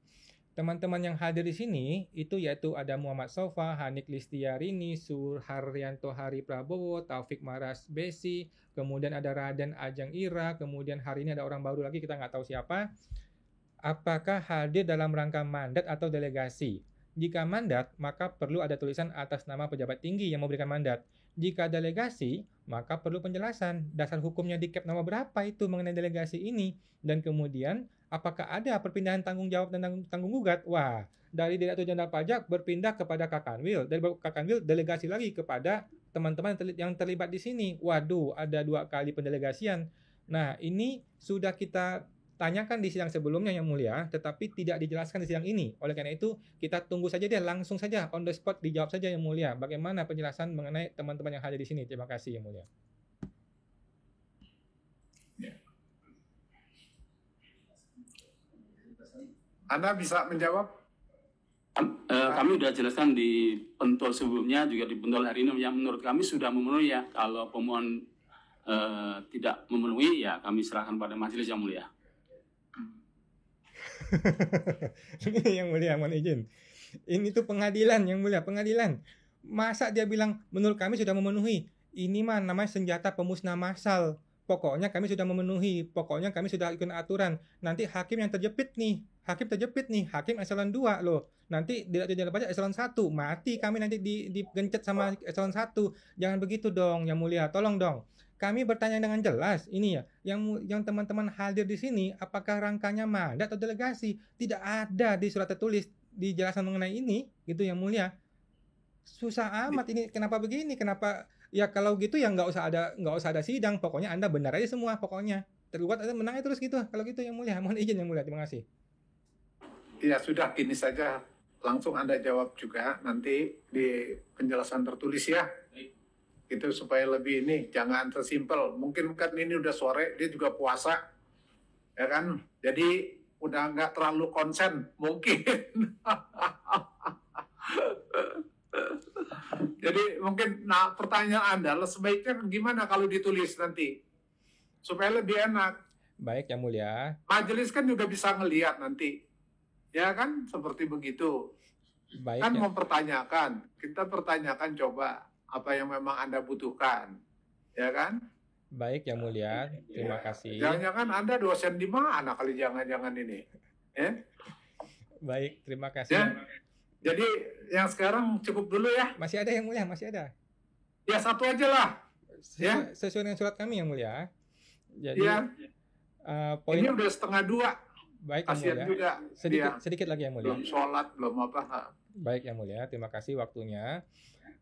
Teman-teman yang hadir di sini itu yaitu ada Muhammad Sofa, Hanik Listiarini, Suharyanto Hari Prabowo, Taufik Maras Besi, kemudian ada Raden Ajeng Ira, kemudian hari ini ada orang baru lagi kita nggak tahu siapa. Apakah hadir dalam rangka mandat atau delegasi? Jika mandat, maka perlu ada tulisan atas nama pejabat tinggi yang memberikan mandat. Jika delegasi, maka perlu penjelasan dasar hukumnya di CAP nomor berapa itu mengenai delegasi ini. Dan kemudian, apakah ada perpindahan tanggung jawab dan tanggung gugat? Wah, dari Direktur Jenderal Pajak berpindah kepada Kakanwil. Dari Kakanwil delegasi lagi kepada teman-teman yang terlibat di sini. Waduh, ada 2 kali pendelegasian. Nah, ini sudah kita tanyakan di sidang sebelumnya Yang Mulia, tetapi tidak dijelaskan di sidang ini. Oleh karena itu, kita tunggu saja deh, langsung saja on the spot dijawab saja Yang Mulia. Bagaimana penjelasan mengenai teman-teman yang hadir di sini? Terima kasih Yang Mulia. Anda bisa menjawab? Kami sudah jelaskan di pentol sebelumnya, juga di pentol hari ini, yang menurut kami sudah memenuhi ya. Kalau pemohon tidak memenuhi, ya kami serahkan pada majelis Yang Mulia. Ini Yang Mulia, mohon izin. Ini tuh pengadilan Yang Mulia, pengadilan. Masa dia bilang menurut kami sudah memenuhi? Ini mah namanya senjata pemusnah massal. Pokoknya kami sudah memenuhi, pokoknya kami sudah ikut aturan. Nanti hakim yang terjepit nih, hakim eselon 2 loh. Nanti Direktur Jenderal Pajak eselon 1, mati kami nanti digencet sama eselon 1. Jangan begitu dong Yang Mulia, tolong dong. Kami bertanya dengan jelas, ini ya, yang teman-teman hadir di sini, apakah rangkanya mandat atau delegasi? Tidak ada di surat tertulis dijelaskan mengenai ini, gitu Yang Mulia. Susah amat ini, kenapa begini? Kenapa? Ya kalau gitu ya nggak usah ada sidang, pokoknya Anda benar aja semua, pokoknya tergugat Anda menang terus gitu. Kalau gitu Yang Mulia, mohon izin Yang Mulia, terima kasih. Ya sudah, ini saja langsung Anda jawab juga nanti di penjelasan tertulis ya. Itu supaya lebih ini, jangan sesimpel. Mungkin kan ini udah sore, dia juga puasa, ya kan? Jadi udah nggak terlalu konsen, mungkin. Jadi mungkin, nah pertanyaan Anda, sebaiknya gimana kalau ditulis nanti? supaya lebih enak. Baik Yang Mulia. Majelis kan juga bisa ngelihat nanti, ya kan, seperti begitu. Baik Kan ya. mempertanyakan, kita pertanyakan coba apa yang memang Anda butuhkan, ya kan? Baik Yang Mulia, terima kasih. Jangan-jangan Anda dosen di mana kali jangan-jangan ini, ya? Baik, terima kasih. Ya. Jadi yang sekarang cukup dulu ya. Masih ada Yang Mulia, masih ada. Ya satu aja lah. Sesuai dengan surat kami Yang Mulia. Jadi Ya. poin Ini udah 1:30. baik Yang Kasihan Mulia. juga. Sedikit lagi Yang Mulia. Belum sholat, belum apa. Baik Yang Mulia, terima kasih waktunya.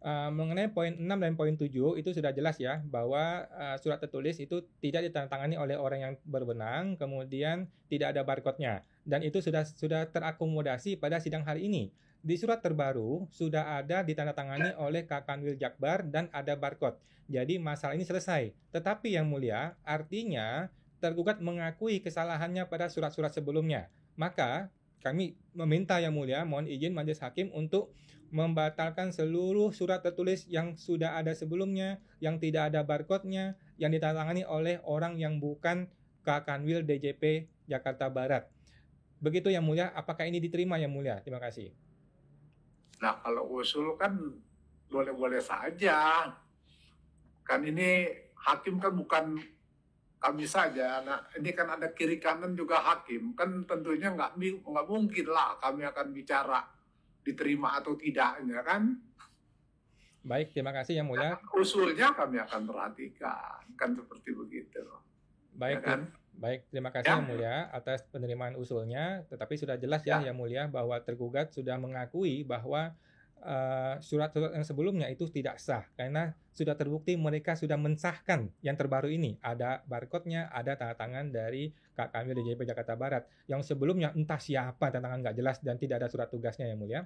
Mengenai poin 6 dan poin 7 itu sudah jelas ya bahwa surat tertulis itu tidak ditandatangani oleh orang yang berwenang, kemudian tidak ada barcode-nya, dan itu sudah terakomodasi pada sidang hari ini. Di surat terbaru sudah ada ditandatangani oleh Kak Kanwil Jakbar dan ada barcode. Jadi masalah ini selesai. Tetapi Yang Mulia, artinya tergugat mengakui kesalahannya pada surat-surat sebelumnya. Maka kami meminta Yang Mulia, mohon izin Majelis Hakim untuk membatalkan seluruh surat tertulis yang sudah ada sebelumnya, yang tidak ada barcode-nya, yang ditandatangani oleh orang yang bukan Kak Kanwil DJP Jakarta Barat. Begitu Yang Mulia, apakah ini diterima Yang Mulia? Terima kasih. Nah kalau usul kan boleh-boleh saja. Kan ini hakim kan bukan kami saja. Nah ini kan ada kiri kanan juga hakim. Kan tentunya nggak mungkin lah kami akan bicara diterima atau tidaknya kan. Baik, terima kasih Yang Mulia. Nah, usulnya kami akan perhatikan. Kan seperti begitu. Baik, Ya kan? Baik, terima kasih Ya. Yang Mulia atas penerimaan usulnya. Tetapi sudah jelas ya Yang Mulia bahwa tergugat sudah mengakui bahwa surat-surat yang sebelumnya itu tidak sah karena sudah terbukti mereka sudah mensahkan yang terbaru ini. Ada barcode-nya, ada tanda tangan dari Kak Kanwil DJP Jakarta Barat. Yang sebelumnya entah siapa, tanda tangan nggak jelas dan tidak ada surat tugasnya Yang Mulia.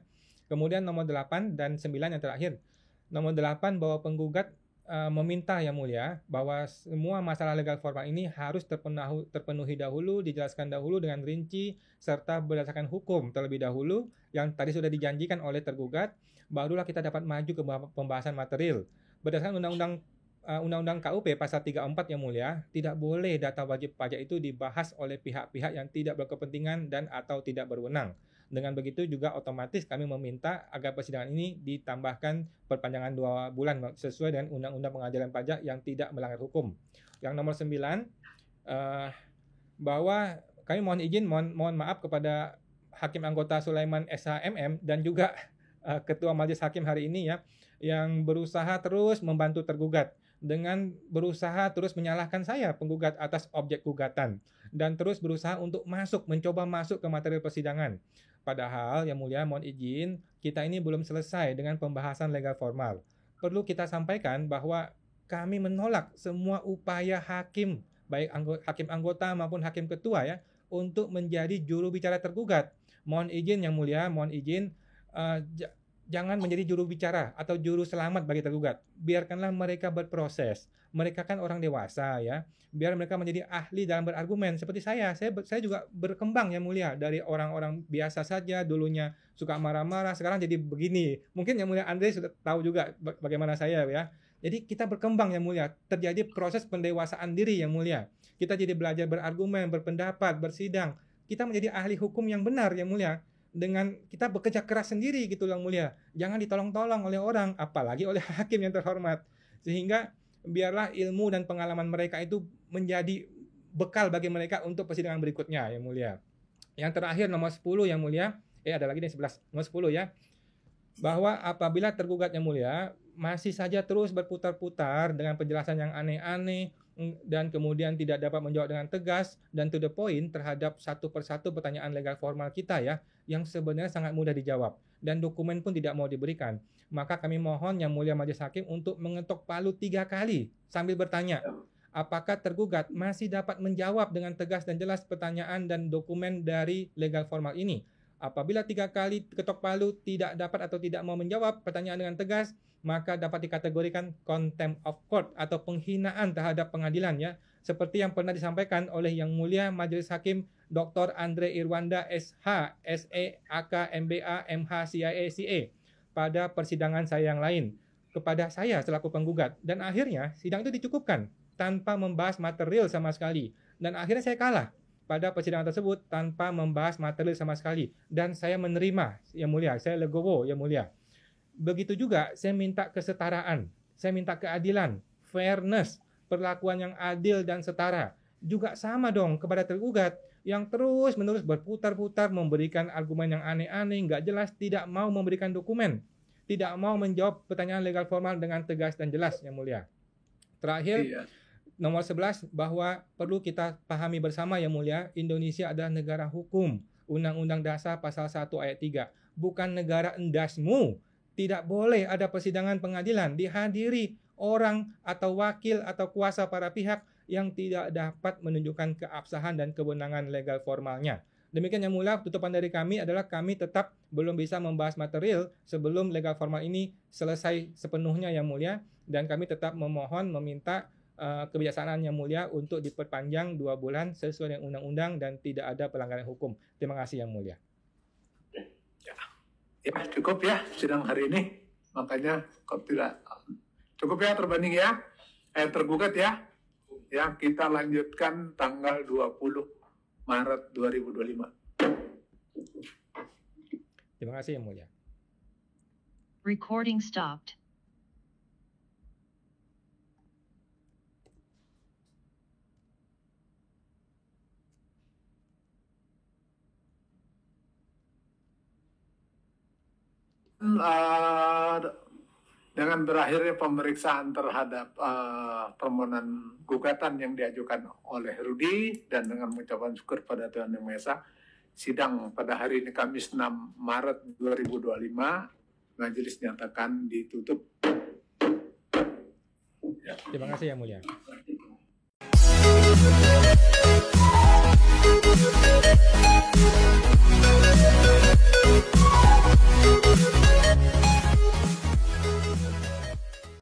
Kemudian nomor 8 dan 9 yang terakhir. Nomor 8 bahwa penggugat meminta Yang Mulia bahwa semua masalah legal formal ini harus terpenuhi dahulu, dijelaskan dahulu dengan rinci serta berdasarkan hukum terlebih dahulu yang tadi sudah dijanjikan oleh tergugat, barulah kita dapat maju ke pembahasan material. Berdasarkan Undang-Undang KUP pasal 34 Yang Mulia, tidak boleh data wajib pajak itu dibahas oleh pihak-pihak yang tidak berkepentingan dan atau tidak berwenang. Dengan begitu juga otomatis kami meminta agar persidangan ini ditambahkan perpanjangan 2 bulan sesuai dengan Undang-Undang Pengadilan Pajak yang tidak melanggar hukum. Yang nomor 9, bahwa kami mohon izin, mohon maaf kepada Hakim Anggota Sulaiman SHMM dan juga Ketua Majelis Hakim hari ini ya, yang berusaha terus membantu tergugat dengan berusaha terus menyalahkan saya penggugat atas objek gugatan dan terus berusaha untuk mencoba masuk ke materi persidangan. Padahal Yang Mulia mohon izin, kita ini belum selesai dengan pembahasan legal formal. Perlu kita sampaikan bahwa kami menolak semua upaya hakim, baik hakim anggota maupun hakim ketua ya, untuk menjadi juru bicara tergugat. Mohon izin Yang Mulia, mohon izin, jangan menjadi juru bicara atau juru selamat bagi tergugat. Biarkanlah mereka berproses. Mereka kan orang dewasa ya. Biar mereka menjadi ahli dalam berargumen. Seperti saya juga berkembang Yang Mulia dari orang-orang biasa saja, dulunya suka marah-marah, sekarang jadi begini. Mungkin Yang Mulia Andre sudah tahu juga bagaimana saya ya. Jadi kita berkembang Yang Mulia. Terjadi proses pendewasaan diri Yang Mulia. Kita jadi belajar berargumen, berpendapat, bersidang. Kita menjadi ahli hukum yang benar Yang Mulia. Dengan kita bekerja keras sendiri gitu Yang Mulia. Jangan ditolong-tolong oleh orang, apalagi oleh hakim yang terhormat. Sehingga biarlah ilmu dan pengalaman mereka itu menjadi bekal bagi mereka untuk persidangan berikutnya Yang Mulia. Yang terakhir nomor 10 Yang Mulia, ada lagi nih 11, nomor 10 ya. Bahwa apabila tergugat Yang Mulia masih saja terus berputar-putar dengan penjelasan yang aneh-aneh dan kemudian tidak dapat menjawab dengan tegas dan to the point terhadap satu persatu pertanyaan legal formal kita ya, yang sebenarnya sangat mudah dijawab dan dokumen pun tidak mau diberikan, maka kami mohon Yang Mulia Majelis Hakim untuk mengetok palu 3 kali sambil bertanya, apakah tergugat masih dapat menjawab dengan tegas dan jelas pertanyaan dan dokumen dari legal formal ini. Apabila 3 kali ketok palu tidak dapat atau tidak mau menjawab pertanyaan dengan tegas, maka dapat dikategorikan contempt of court atau penghinaan terhadap pengadilan ya, seperti yang pernah disampaikan oleh Yang Mulia Majelis Hakim Dr. Andre Irwanda SH, SE, AK, MBA, MH, CIA, CA pada persidangan saya yang lain kepada saya selaku penggugat, dan akhirnya sidang itu dicukupkan tanpa membahas material sama sekali. Dan akhirnya saya kalah pada persidangan tersebut tanpa membahas material sama sekali. Dan saya menerima, Yang Mulia. Saya legowo, Yang Mulia. Begitu juga saya minta kesetaraan. Saya minta keadilan, fairness, perlakuan yang adil dan setara. Juga sama dong kepada tergugat yang terus-menerus berputar-putar memberikan argumen yang aneh-aneh, nggak jelas, tidak mau memberikan dokumen, tidak mau menjawab pertanyaan legal formal dengan tegas dan jelas, Yang Mulia. Terakhir, nomor 11, bahwa perlu kita pahami bersama, Yang Mulia, Indonesia adalah negara hukum. Undang-Undang Dasar Pasal 1 Ayat 3. Bukan negara endasmu. Tidak boleh ada persidangan pengadilan dihadiri orang atau wakil atau kuasa para pihak yang tidak dapat menunjukkan keabsahan dan kewenangan legal formalnya. Demikian, Yang Mulia, tutupan dari kami adalah kami tetap belum bisa membahas material sebelum legal formal ini selesai sepenuhnya, Yang Mulia, dan kami tetap memohon meminta kebijaksanaan Yang Mulia untuk diperpanjang 2 bulan sesuai dengan undang-undang dan tidak ada pelanggaran hukum. Terima kasih, Yang Mulia. Ya, cukup ya sidang hari ini. Makanya kalau tidak cukup ya terbanding ya. Tergugat ya. Ya, kita lanjutkan tanggal 20 Maret 2025. Terima kasih, Yang Mulia. Recording stopped. Dengan berakhirnya pemeriksaan terhadap permohonan gugatan yang diajukan oleh Rudi dan dengan mengucapkan syukur pada Tuhan Yang Maha Esa, sidang pada hari ini Kamis 6 Maret 2025, majelis nyatakan ditutup. Terima kasih, Yang Mulia.